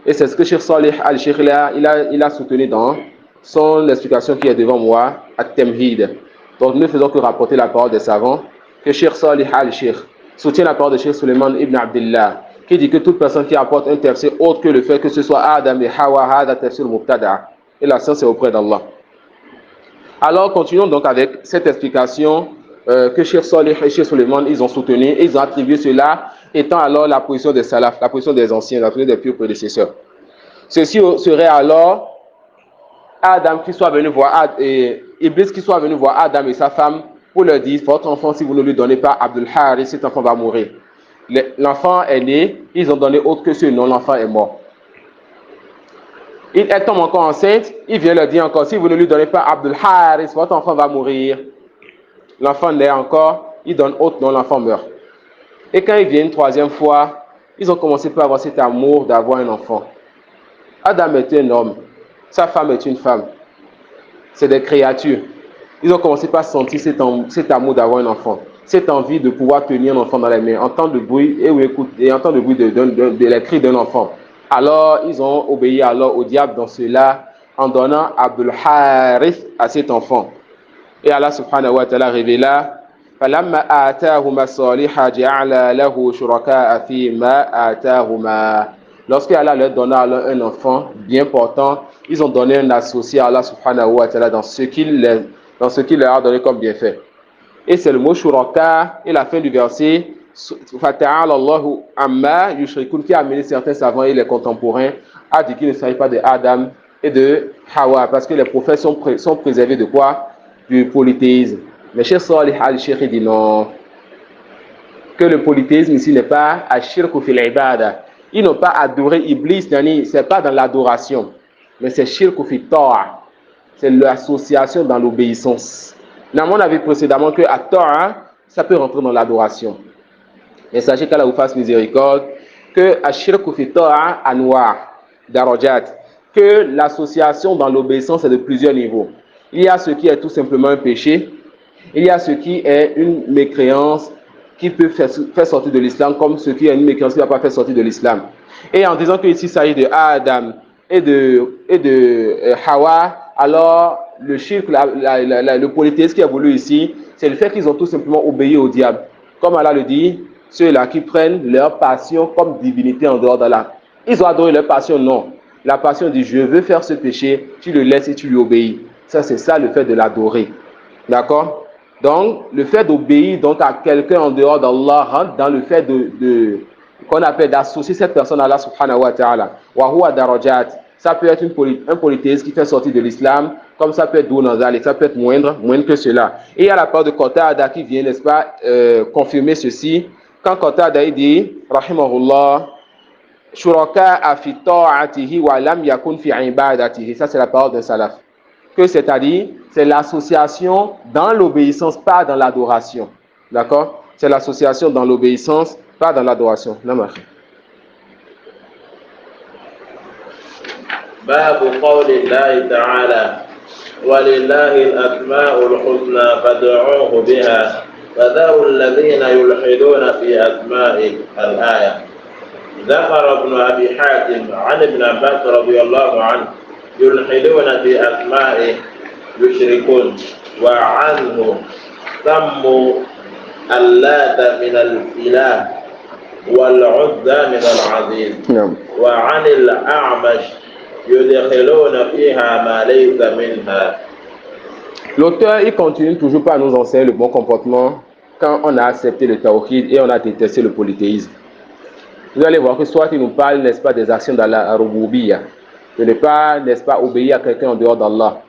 Et c'est ce que Cheikh Salih Al-Sheikh il a soutenu dans son explication qui est devant moi, At-Tamhid. Donc nous ne faisons que rapporter la parole des savants, que Cheikh Salih Al-Sheikh soutient la parole de Cheikh Suleiman ibn Abdullah, qui dit que toute personne qui apporte un tafsir autre que le fait que ce soit Adam et Hawa, Hada tafsir muqtada'a. Et la science est auprès d'Allah. Alors continuons donc avec cette explication que Cheikh Salih et Cheikh Suleiman ils ont soutenu et ils ont attribué cela étant alors la position des salafs, la position des anciens, la position des pieux prédécesseurs. Ceci serait alors Adam qui soit venu voir et Iblis qui soit venu voir Adam et sa femme pour leur dire, votre enfant, si vous ne lui donnez pas Abdul Harith, cet enfant va mourir. L'enfant est né, ils ont donné autre que ce nom, l'enfant est mort. Elle tombe encore enceinte, il vient leur dire encore, si vous ne lui donnez pas Abdul Harith, votre enfant va mourir. L'enfant naît encore, il donne autre nom, l'enfant meurt. Et quand ils viennent une troisième fois, ils ont commencé par avoir cet amour d'avoir un enfant. Adam est un homme, sa femme est une femme. C'est des créatures. Ils ont commencé par sentir cet amour d'avoir un enfant, cette envie de pouvoir tenir un enfant dans les mains, entendre le bruit et entendre le bruit de les cris d'un enfant. Alors, ils ont obéi alors au diable dans cela en donnant Abdul Harith à cet enfant. Et Allah subhanahu wa ta'ala révéla فَلَمَّا آتَاهُمَا الصَّالِحَ جَعَلَ لَهُ شُرَكَاءَ فِيمَا آتَاهُمَا. Lorsque Allah leur donna alors un enfant bien portant, ils ont donné un associé à Allah subhanahu wa ta'ala dans ce qu'il leur a donné comme bienfait. Et c'est le mot shuraka et la fin du verset فَتَعَالَ اللَّهُ عَمَّا يُشْرِكُونَ qui a amené certains savants et les contemporains à dire qu'il ne s'agit pas de Adam et de Hawa, parce que les prophètes sont préservés de quoi? Du polythéisme. Mais Cheikh Salih al-Sheikh dit non, que le polythéisme ici n'est pas ashirku fil ibada. Ils n'ont pas adoré Iblis, c'est pas dans l'adoration, mais c'est shirku fil ta'a. C'est l'association dans l'obéissance. On a vu précédemment que à ta'a, ça peut rentrer dans l'adoration. Mais sachez qu'Allah vous fasse miséricorde, que ashirku fil ta'a anwa darajat, que l'association dans l'obéissance est de plusieurs niveaux. Il y a ce qui est tout simplement un péché, il y a ce qui est une mécréance qui peut faire sortir de l'islam, comme ce qui est une mécréance qui ne va pas faire sortir de l'islam. Et en disant qu'ici, il s'agit de Adam et de Hawa, alors le shirk, le polythéisme qui a voulu ici, c'est le fait qu'ils ont tout simplement obéi au diable. Comme Allah le dit, ceux-là qui prennent leur passion comme divinité en dehors d'Allah. Ils ont adoré leur passion, non. La passion dit, je veux faire ce péché, tu le laisses et tu lui obéis. Ça, c'est ça le fait de l'adorer. D'accord? Donc, le fait d'obéir donc à quelqu'un en dehors d'Allah rentre dans le fait qu'on appelle d'associer cette personne à Allah subhanahu wa ta'ala. Wa huwa darajat. Ça peut être un polythéisme qui fait sortir de l'islam, comme ça peut être dounazal et ça peut être moindre que cela. Et il y a la part de Qatada qui vient, n'est-ce pas, confirmer ceci. Quand Qatada dit, rahimahullah, shuraka fi ta'atihi wa lam yakun fi ibadatihi. Ça, c'est la parole d'un salaf. Que c'est-à-dire, c'est l'association dans l'obéissance, pas dans l'adoration. D'accord? C'est l'association dans l'obéissance, pas dans l'adoration. Namah. باب قول الله تعالى ولله الأسماء الحسنى فادعوه بها وذروا الذين يلحدون في أسمائه الآية. ذكر ابن أبي حاتم عن ابن عباس رضي الله عنه يلحدون في أسمائه يشركون وعنه سموا اللات من الإله والعزى من العزيز. وعن الأعمش يدخلون فيها ما ليس منها. L'auteur, il continue toujours par nous enseigner le bon comportement quand on a accepté le tawhid et on a détesté le polythéisme. Vous allez voir que soit il nous parle, n'est-ce pas, des actions dans la rububiyya, de ne pas, n'est-ce pas, obéir à quelqu'un en dehors d'Allah.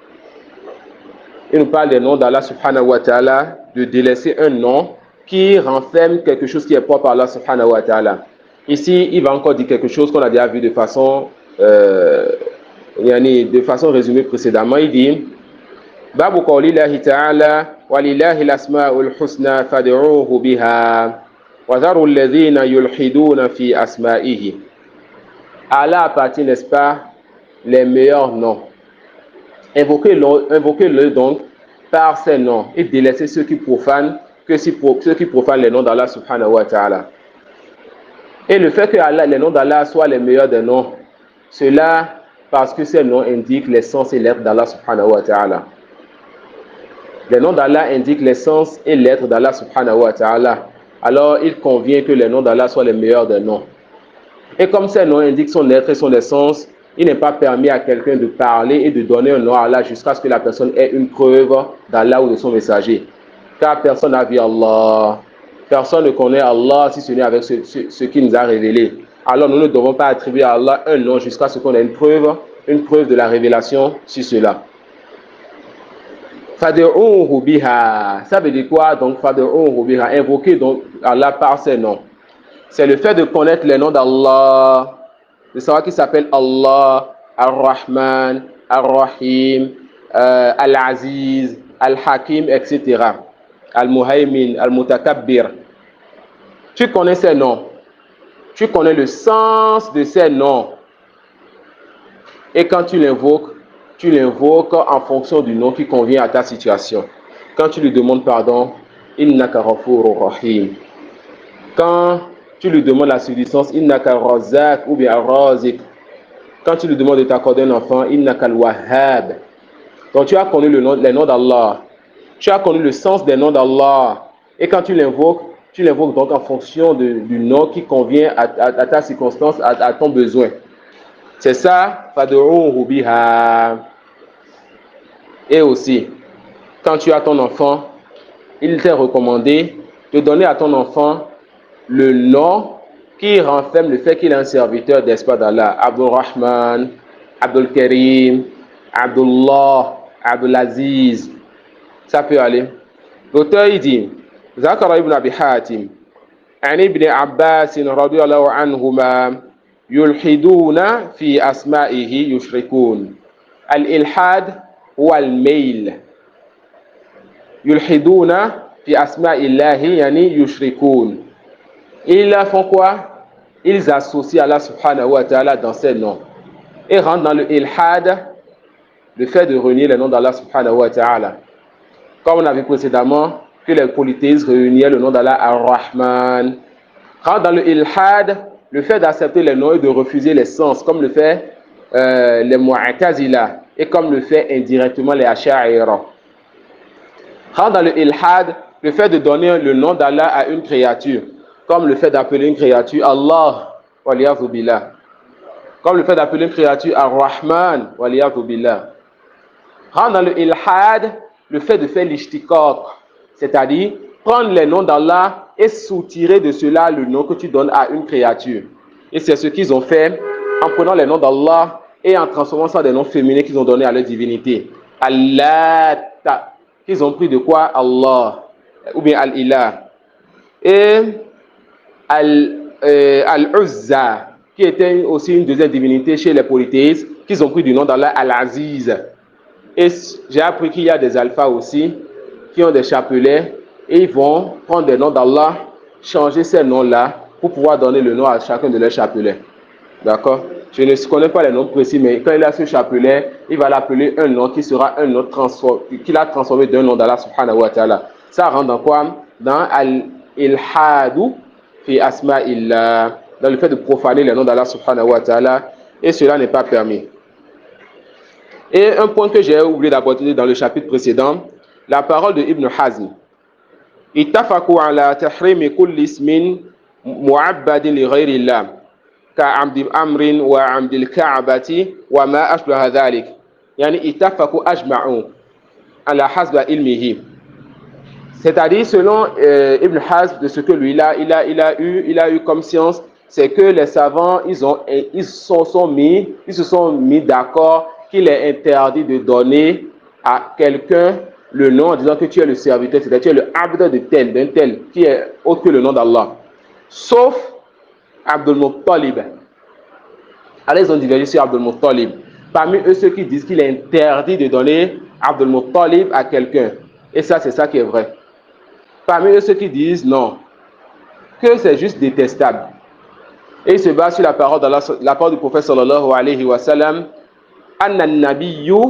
Il nous parle des noms d'Allah subhanahu wa ta'ala, de délaisser un nom qui renferme quelque chose qui est propre à Allah subhanahu wa ta'ala. Ici, il va encore dire quelque chose qu'on a déjà vu de façon résumée précédemment. Il dit Babu qawlillahi ta'ala walillahi al-asma'ul husna fad'uuhu biha wa dharu alladhina yulhiduna fi asma'ihi. Allah appartient, n'est-ce pas, les meilleurs noms. Invoquez-le donc par ces noms et délaissez ceux qui profanent les noms d'Allah subhanahu wa ta'ala. Et le fait que les noms d'Allah soient les meilleurs des noms, cela parce que ces noms indiquent l'essence et l'être d'Allah subhanahu wa ta'ala. Les noms d'Allah indiquent l'essence et l'être d'Allah subhanahu wa ta'ala. Alors il convient que les noms d'Allah soient les meilleurs des noms. Et comme ces noms indiquent son être et son essence, il n'est pas permis à quelqu'un de parler et de donner un nom à Allah jusqu'à ce que la personne ait une preuve d'Allah ou de son messager. Car personne n'a vu Allah. Personne ne connaît Allah si ce n'est avec ce qu'il nous a révélé. Alors nous ne devons pas attribuer à Allah un nom jusqu'à ce qu'on ait une preuve de la révélation sur cela. Fad'uuhu biha. Ça veut dire quoi donc fad'uuhu biha? Invoquer donc Allah par ses noms. C'est le fait de connaître les noms d'Allah, de savoir qu'il s'appelle Allah, Ar-Rahman, Ar-Rahim, Al-Aziz, Al-Hakim, etc. Al-Muhaymin, Al-Mutakabbir. Tu connais ces noms. Tu connais le sens de ces noms. Et quand tu l'invoques en fonction du nom qui convient à ta situation. Quand tu lui demandes pardon, Innaka Ghafurur Rahim. Quand tu lui demandes la subsistance, Innaka Razak ou bien Razik. Quand tu lui demandes de t'accorder un enfant, Innaka Al-Wahhab. Donc tu as connu les noms d'Allah. Tu as connu le sens des noms d'Allah. Et quand tu l'invoques donc en fonction du nom qui convient à ta circonstance, à ton besoin. C'est ça, fad'uuhu biha. Et aussi, quand tu as ton enfant, il t'est recommandé de donner à ton enfant le nom qui renferme le fait qu'il est un serviteur d'espace d'Allah. Abdul Rahman, Abdul Karim, Abdullah, Abdulaziz. Ça peut aller. L'auteur, il dit, Zakara ibn Abi Hatim, عن ابن عباس رضي الله عنهما يلحدون في أسمائه يشركون. الإلحاد هو الميل. يلحدون في أسماء الله يعني يشركون. Ils font quoi? Ils associent Allah subhanahu wa ta'ala dans ses noms. Et rentrent dans le ilhad, le fait de renier le nom d'Allah subhanahu wa ta'ala. Comme on a vu précédemment que les polythéistes réuniaient le nom d'Allah Ar-Rahman. Rentre dans le ilhad, le fait d'accepter les noms et de refuser les sens, comme le fait les Mu'tazila et comme le fait indirectement les Asha'ira. Rentre dans le ilhad, le fait de donner le nom d'Allah à une créature, comme le fait d'appeler une créature Allah, waliyadhu billah. Comme le fait d'appeler une créature Ar-Rahman, waliyadhu billah. Rentre dans le ilhad, le fait de faire l'ishtiqaq, c'est-à-dire prendre les noms d'Allah et soutirer de cela le nom que tu donnes à une créature. Et c'est ce qu'ils ont fait en prenant les noms d'Allah et en transformant ça en des noms féminins qu'ils ont donnés à leur divinité. Allah, qu'ils ont pris de quoi? Allah, ou bien Al-Ilah. Et Al-Uzza, qui était aussi une deuxième divinité chez les polythéistes, qu'ils ont pris du nom d'Allah Al-Aziz. Et j'ai appris qu'il y a des alphas aussi qui ont des chapelets et ils vont prendre des noms d'Allah, changer ces noms-là pour pouvoir donner le nom à chacun de leurs chapelets. D'accord? Je ne connais pas les noms précis, mais quand il a ce chapelet, il va l'appeler un nom qui sera un nom qu'il a transformé d'un nom d'Allah subhanahu wa ta'ala. Ça rentre dans quoi? Dans al-ilhadu fi asma'illah, dans le fait de profaner les noms d'Allah subhanahu wa ta'ala, et cela n'est pas permis. Et un point que j'ai oublié d'aborder dans le chapitre précédent, la parole de Ibn Hazm. Ittafaqu ala tahrimi kulli ismin mu'abbadin li ghayri Allah ka'amdi amrin wa amdil ka'bati wa ma ashbaha dhalik. Yani ittafaqu ajma'u ala hasba ilmihi. C'est-à-dire selon Ibn Hazm, de ce que lui il a eu comme science, c'est que les savants ils se sont mis d'accord qu'il est interdit de donner à quelqu'un le nom en disant que tu es le serviteur, c'est-à-dire tu es le abd de tel, d'un tel, qui est autre que le nom d'Allah. Sauf Abdul Muttalib. Alors ils ont divergé sur Abdul Muttalib. Parmi eux, ceux qui disent qu'il est interdit de donner Abdul Muttalib à quelqu'un. Et ça, c'est ça qui est vrai. Parmi eux, ceux qui disent non, que c'est juste détestable. Et ils se basent sur la parole d'Allah, la parole du prophète sallallahu alayhi wa sallam. Anna nabiyyu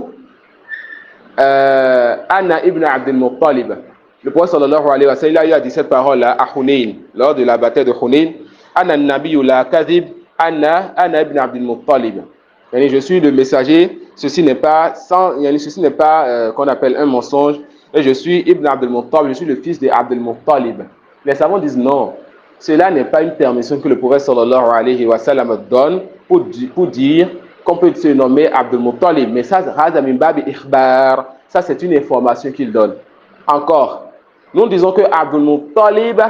Anna ibn Abdul Muttalib. Le prophète sallallahu alayhi wa sallam, il a eu à dire cette parole là à Hunayn, lors de la bataille de Hunayn. Anna nabiyyu la kadhib, Anna ibn Abdul Muttalib. Je suis le messager, ceci n'est pas qu'on appelle un mensonge, et je suis Ibn Abdul Muttalib, je suis le fils de Abdul Muttalib. Les savants disent non, cela n'est pas une permission que le prophète sallallahu alayhi wa sallam donne pour dire qu'on peut se nommer Abdul Muttalib, mais ça, c'est une information qu'il donne. Encore, nous disons que Abdul Muttalib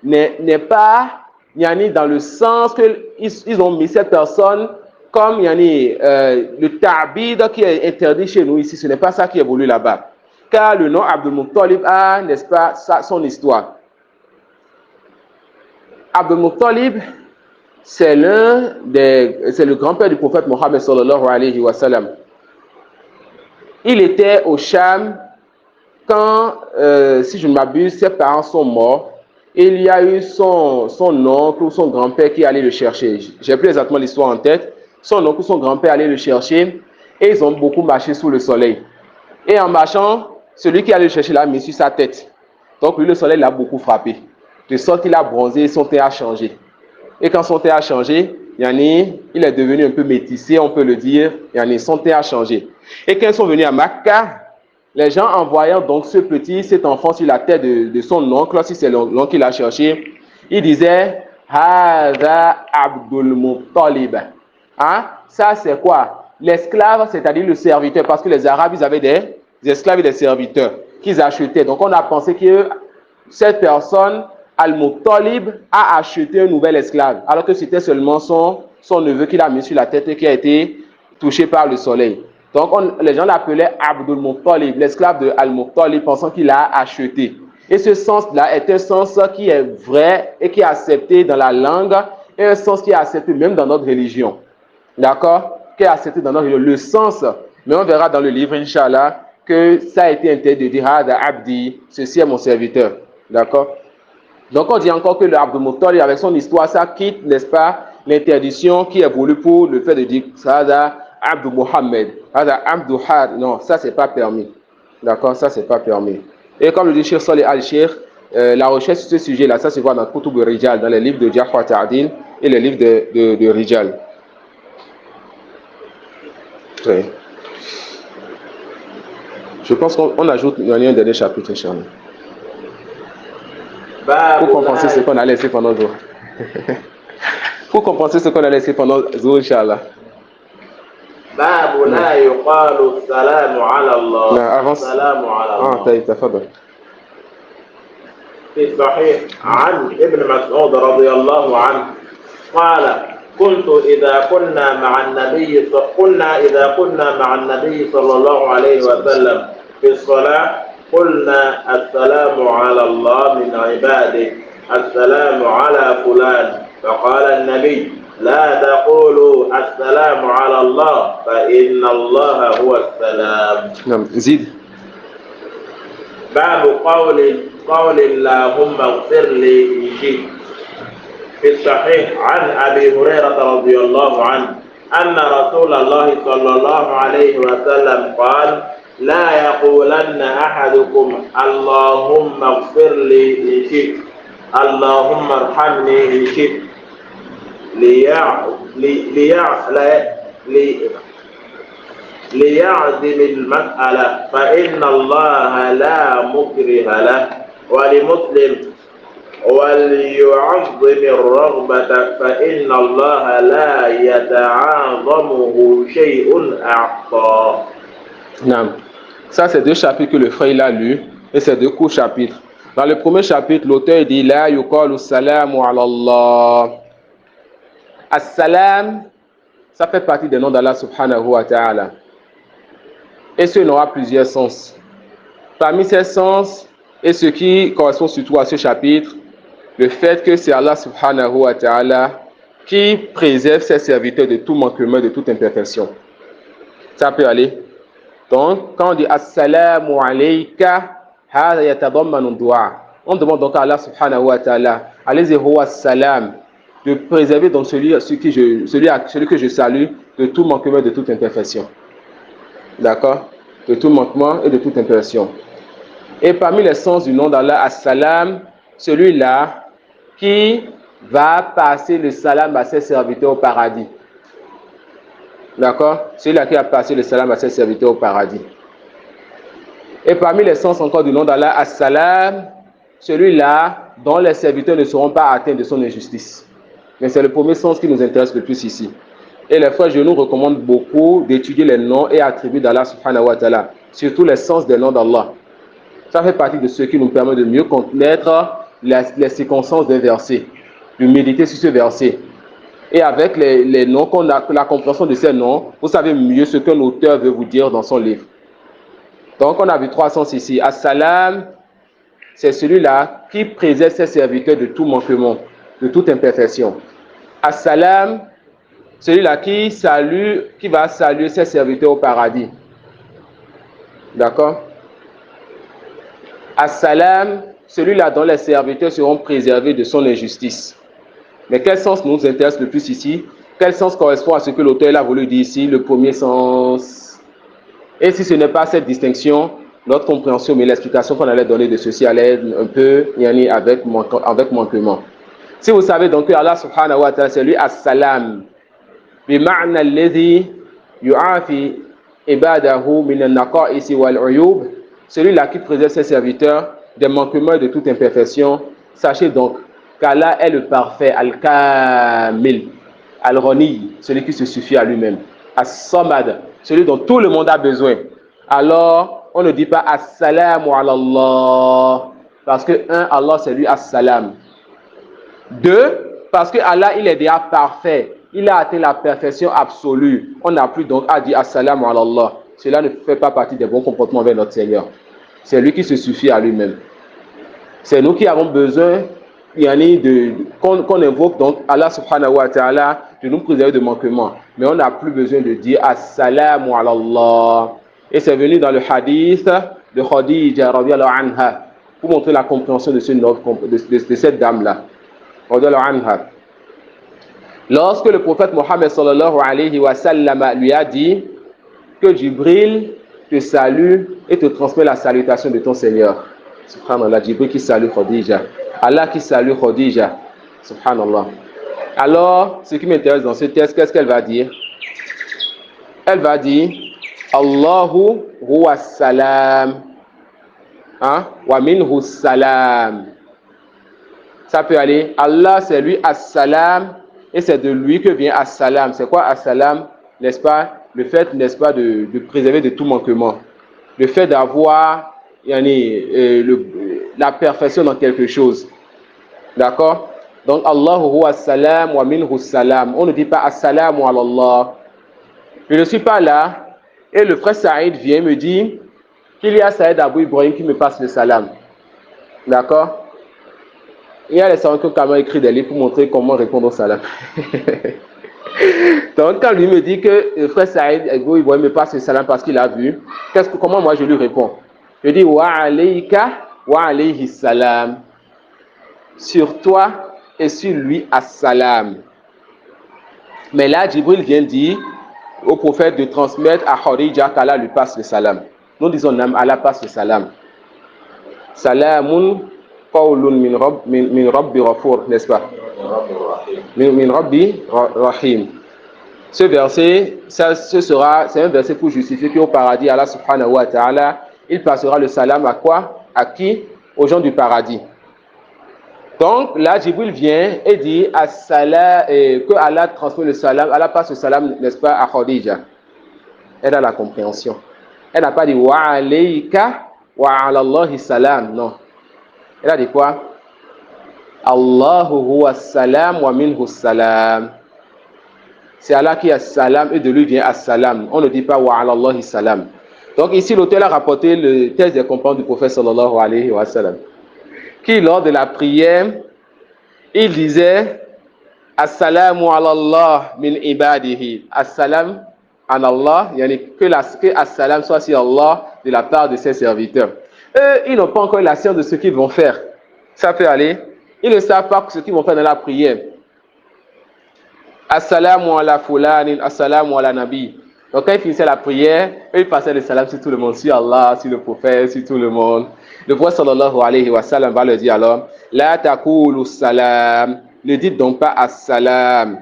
n'est pas dans le sens qu'ils ont mis cette personne comme le ta'bid qui est interdit chez nous ici. Ce n'est pas ça qui évolue là-bas. Car le nom Abdul Muttalib a, n'est-ce pas, son histoire. Abdul Muttalib, c'est le grand-père du prophète Mohammed sallallahu alayhi wa sallam. Il était au Sham quand, si je ne m'abuse, ses parents sont morts. Et il y a eu son oncle ou son grand-père qui allait le chercher. J'ai plus exactement l'histoire en tête. Son oncle ou son grand-père allait le chercher et ils ont beaucoup marché sous le soleil. Et en marchant, celui qui allait le chercher l'a mis sur sa tête. Donc lui, le soleil l'a beaucoup frappé. De sorte qu'il a bronzé et son teint a changé. Et quand son teint a changé, il est devenu un peu métissé, on peut le dire. Son teint a changé. Et quand ils sont venus à Makkah, les gens en voyant donc cet enfant sur la tête de son oncle, si c'est l'oncle qu'il a cherché, ils disaient « Hadha Abdul Muttalib ». Ça c'est quoi? L'esclave, c'est-à-dire le serviteur, parce que les Arabes, ils avaient des esclaves et des serviteurs qu'ils achetaient. Donc on a pensé que cette personne, Al-Muttalib, a acheté un nouvel esclave, alors que c'était seulement son neveu qu'il a mis sur la tête et qui a été touché par le soleil. Donc, les gens l'appelaient Abdul Muttalib, l'esclave de Al-Muttalib, pensant qu'il l'a acheté. Et ce sens-là est un sens qui est vrai et qui est accepté dans la langue, et un sens qui est accepté même dans notre religion. D'accord? Qui est accepté dans notre religion. Le sens, mais on verra dans le livre, Inch'Allah, que ça a été interdit de dire Hada Abdi, ceci est mon serviteur. D'accord? Donc, on dit encore que le Abdul Muttalib, avec son histoire, ça quitte, n'est-ce pas, l'interdiction qui est voulue pour le fait de dire Hada Abdul Muhammad, Hada Abdul Had. Non, ça, c'est pas permis. D'accord? Ça, c'est pas permis. Et comme le dit Cheikh Saleh Al-Sheikh, la recherche sur ce sujet-là, ça se voit dans Kutub Rijal, dans les livres de Jafar Ta'din et les livres de Rijal. Oui. Je pense qu'on ajoute un dernier chapitre, Inch'Allah. Pour compenser ce qu'on a laissé pendant le jour. Pour compenser ce qu'on a laissé pendant le jour, Inch'Allah. باب لا يقال السلام على الله السلام على الله طيب تفضل. في الصحيح عن ابن مسعود رضي الله عنه قال كنت إذا كنا مع النبي صلى الله عليه وسلم في الصلاة قلنا السلام على الله من عباده السلام على فلان فقال النبي لا تقولوا السلام على الله فإن الله هو السلام. نعم زيد. باب قول اللهم اغفر لي إن شئت. في الصحيح عن أبي هريرة رضي الله عنه أن رسول الله صلى الله عليه وسلم قال لا يقولن أحدكم اللهم اغفر لي إن شئت اللهم ارحمني إن شئت ليعدم المسألة فإن الله لا مكره له ولمسلم وليعظم الرغبة فإن الله لا يتعاظمه شيء أعطى. Non. Ça, c'est deux chapitres que le frère il a lu et c'est deux courts chapitres. Dans le premier chapitre, l'auteur dit La yuqalu salamu ala Allah. As-salam, ça fait partie des noms d'Allah subhanahu wa ta'ala. Et ce nom a plusieurs sens. Parmi ces sens, et ce qui correspond surtout à ce chapitre, le fait que c'est Allah subhanahu wa ta'ala qui préserve ses serviteurs de tout manquement, de toute imperfection. Ça peut aller. Donc, quand on dit Assalamu alayka, hada yatadammanu du'a. On demande donc à Allah subhanahu wa ta'ala, alayhi huwa salam, de préserver donc celui que je salue de tout manquement, de toute imperfection. D'accord? De tout manquement et de toute imperfection. Et parmi les sens du nom d'Allah, As-Salam, celui-là qui va passer le salam à ses serviteurs au paradis. D'accord? Celui-là qui va passer le salam à ses serviteurs au paradis. Et parmi les sens encore du nom d'Allah, As-Salam, celui-là dont les serviteurs ne seront pas atteints de son injustice. Mais c'est le premier sens qui nous intéresse le plus ici. Et les frères, je nous recommande beaucoup d'étudier les noms et attributs d'Allah subhanahu wa ta'ala, surtout les sens des noms d'Allah. Ça fait partie de ce qui nous permet de mieux connaître les circonstances d'un verset, de méditer sur ce verset. Et avec les noms qu'on a, la compréhension de ces noms, vous savez mieux ce qu'un auteur veut vous dire dans son livre. Donc on a vu trois sens ici. As-Salam, c'est celui-là qui préserve ses serviteurs de tout manquement, de toute imperfection. As-Salam, celui-là qui va saluer ses serviteurs au paradis. D'accord? As-Salam, celui-là dont les serviteurs seront préservés de son injustice. Mais quel sens nous intéresse le plus ici? Quel sens correspond à ce que l'auteur a voulu dire ici? Le premier sens. Et si ce n'est pas cette distinction, notre compréhension, mais l'explication qu'on allait donner de ceci allait être un peu avec manquement. Si vous savez donc que Allah subhanahu wa ta'ala, c'est lui As-Salam, bima'na alladhi yu'afi ibadahu min an-naqa'isi wal-'uyub, celui-là qui préserve ses serviteurs des manquements et de toute imperfection. Sachez donc qu'Allah est le parfait, Al-Kamil, Al-Ghani, celui qui se suffit à lui-même, As-Samad, celui dont tout le monde a besoin. Alors, on ne dit pas As-Salamu ala Allah, parce que Allah c'est lui As-Salam. Deux, parce que Allah il est déjà parfait, il a atteint la perfection absolue. On n'a plus donc à dire assalamu ala Allah. Cela ne fait pas partie des bons comportements avec notre Seigneur. C'est lui qui se suffit à lui-même. C'est nous qui avons besoin qu'on invoque donc Allah subhanahu wa ta'ala de nous préserver de manquements. Mais on n'a plus besoin de dire assalamu ala Allah. Et c'est venu dans le hadith de Khadija radiyallahu anha pour montrer la compréhension de cette dame-là. Radiyallahu anha. Lorsque le prophète Mohammed sallallahu alayhi wa sallam lui a dit que Jibril te salue et te transmet la salutation de ton Seigneur. Subhanallah, Jibril qui salue Khadija. Allah qui salue Khadija. Subhanallah. Alors, ce qui m'intéresse dans ce texte, qu'est-ce qu'elle va dire? Elle va dire Allahu huwa salam. Wa minhu salam. Ça peut aller. Allah, c'est lui as-salam. Et c'est de lui que vient as-salam. C'est quoi as-salam? N'est-ce pas? Le fait, n'est-ce pas, de préserver de tout manquement. Le fait d'avoir la perfection dans quelque chose. D'accord? Donc, Allahu huwa salam wa minhu salam. On ne dit pas assalamu ala Allah. Je ne suis pas là. Et le frère Saïd vient me dire qu'il y a Saïd Abou Ibrahim qui me passe le salam. D'accord? Il y a les savants qui ont quand même écrit des livres pour montrer comment répondre au salam. Donc, quand lui me dit que le frère Saïd Abou Ibrahim me passe le salam parce qu'il a vu, comment moi je lui réponds? Je dis wa alayka wa alayhi salam. Sur toi et sur lui as-salam. Mais là, Jibril vient dire au prophète de transmettre à Khadija qu'Allah lui passe le salam. Nous disons Allah passe le salam. Salamun qawlun min rabbi ghafur, n'est-ce pas? Min rabbi rahim. Ce verset, c'est un verset pour justifier qu'au paradis, Allah subhanahu wa ta'ala, il passera le salam à quoi? À qui? Aux gens du paradis. Donc là, Jibril vient et dit que Allah transmet le salam, Allah passe le salam, n'est-ce pas, à Khadija. Elle a la compréhension. Elle n'a pas dit wa alayka wa ala Allahi salam, non. Elle a dit quoi? Allahu huwa salam wa minhu salam. C'est Allah qui a salam et de lui vient as-salam. On ne dit pas wa ala Allahi salam. Donc ici, l'auteur a rapporté le texte des compagnons du prophète sallallahu alayhi wa sallam, qui lors de la prière, il disait Assalamu ala Allah min ibadihi. Assalam an Allah, que Assalam soit sur Allah de la part de ses serviteurs. Eux, ils n'ont pas encore la science de ce qu'ils vont faire. Ça peut aller. Ils ne savent pas ce qu'ils vont faire dans la prière. Assalamu ala fulanin, assalamu ala nabi. Donc quand ils finissaient la prière, eux, ils passaient le salam sur tout le monde, sur Allah, sur le prophète, sur tout le monde. Le prophète sallallahu alayhi wa sallam va leur dire alors, la taqulu salam, ne dites donc pas as-salam.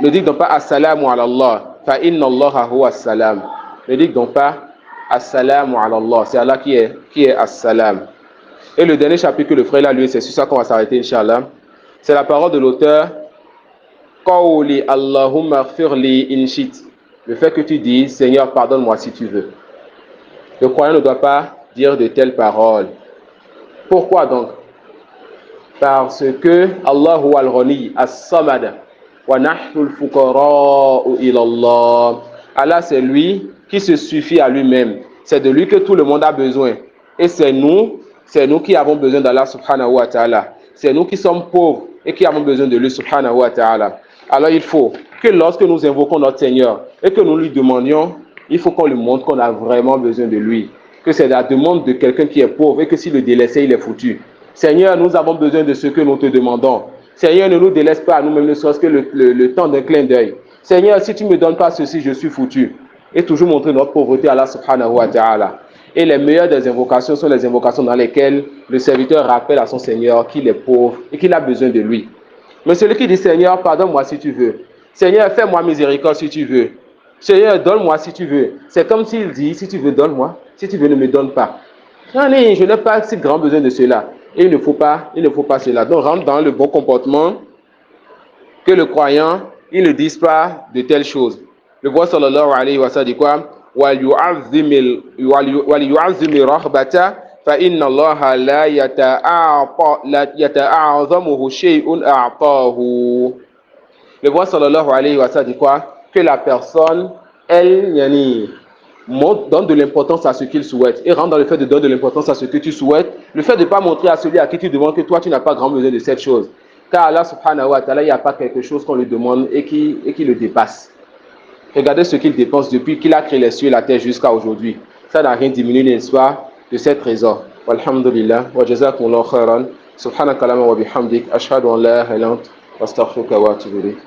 Ne dites donc pas as-salamu ala Allah, fa inna Allah huwa as-salam. Ne dites donc pas as-salamu ala Allah, c'est Allah qui est as-salam. Et le dernier chapitre que le frère a lu, c'est sur ça qu'on va s'arrêter, Inch'Allah. C'est la parole de l'auteur. Qawli Allahumma ighfirli in shit. Le fait que tu dis, Seigneur, pardonne-moi si tu veux. Le croyant ne doit pas dire de telles paroles. Pourquoi donc? Parce que Allahu al-Ghani as-Samad wa nahnu al-fuqara'u ila Allah. Allah, c'est lui qui se suffit à lui-même. C'est de lui que tout le monde a besoin. Et c'est nous qui avons besoin d'Allah subhanahu wa ta'ala. C'est nous qui sommes pauvres et qui avons besoin de lui subhanahu wa ta'ala. Alors il faut que lorsque nous invoquons notre Seigneur et que nous lui demandions, il faut qu'on lui montre qu'on a vraiment besoin de lui. Que c'est la demande de quelqu'un qui est pauvre et que s'il le délaissait, il est foutu. Seigneur, nous avons besoin de ce que nous te demandons. Seigneur, ne nous délaisse pas à nous-mêmes, ne serait-ce que le temps d'un clin d'œil. Seigneur, si tu ne me donnes pas ceci, je suis foutu. Et toujours montrer notre pauvreté à Allah subhanahu wa ta'ala. Et les meilleures des invocations sont les invocations dans lesquelles le serviteur rappelle à son Seigneur qu'il est pauvre et qu'il a besoin de lui. Mais celui qui dit Seigneur, pardonne-moi si tu veux. Seigneur, fais-moi miséricorde si tu veux. Seigneur, donne-moi si tu veux. C'est comme s'il dit, si tu veux, donne-moi. Si tu veux, ne me donne pas. Allez, je n'ai pas si grand besoin de cela. Et il ne faut pas cela. Donc, rentre dans le bon comportement que le croyant, il ne dise pas de telles choses. Le prophète sallallahu alayhi wa sallam dit quoi? وَلْيُعَظِّمِ رَغْبَةً فَإِنَّ اللَّهَ لَا يَتَعَظَمُهُ شَيْءٌ أَعْطَاهُ. Le prophète sallallahu alayhi wa sallam dit quoi? Que la personne, elle, donne de l'importance à ce qu'il souhaite et rentre dans le fait de donner de l'importance à ce que tu souhaites, le fait de ne pas montrer à celui à qui tu demandes que toi tu n'as pas grand besoin de cette chose, car Allah subhanahu wa ta'ala, il n'y a pas quelque chose qu'on lui demande et qui le dépasse. Regardez ce qu'il dépense depuis qu'il a créé les cieux et la terre jusqu'à aujourd'hui. Ça n'a rien diminué, n'est-ce pas, de ces trésors. Walhamdulillah wa jazakumullahu khairan. Subhanaka Allahumma wa bihamdik ashhadu an la ilaha illa anta astaghfiruka wa atubu ilayk.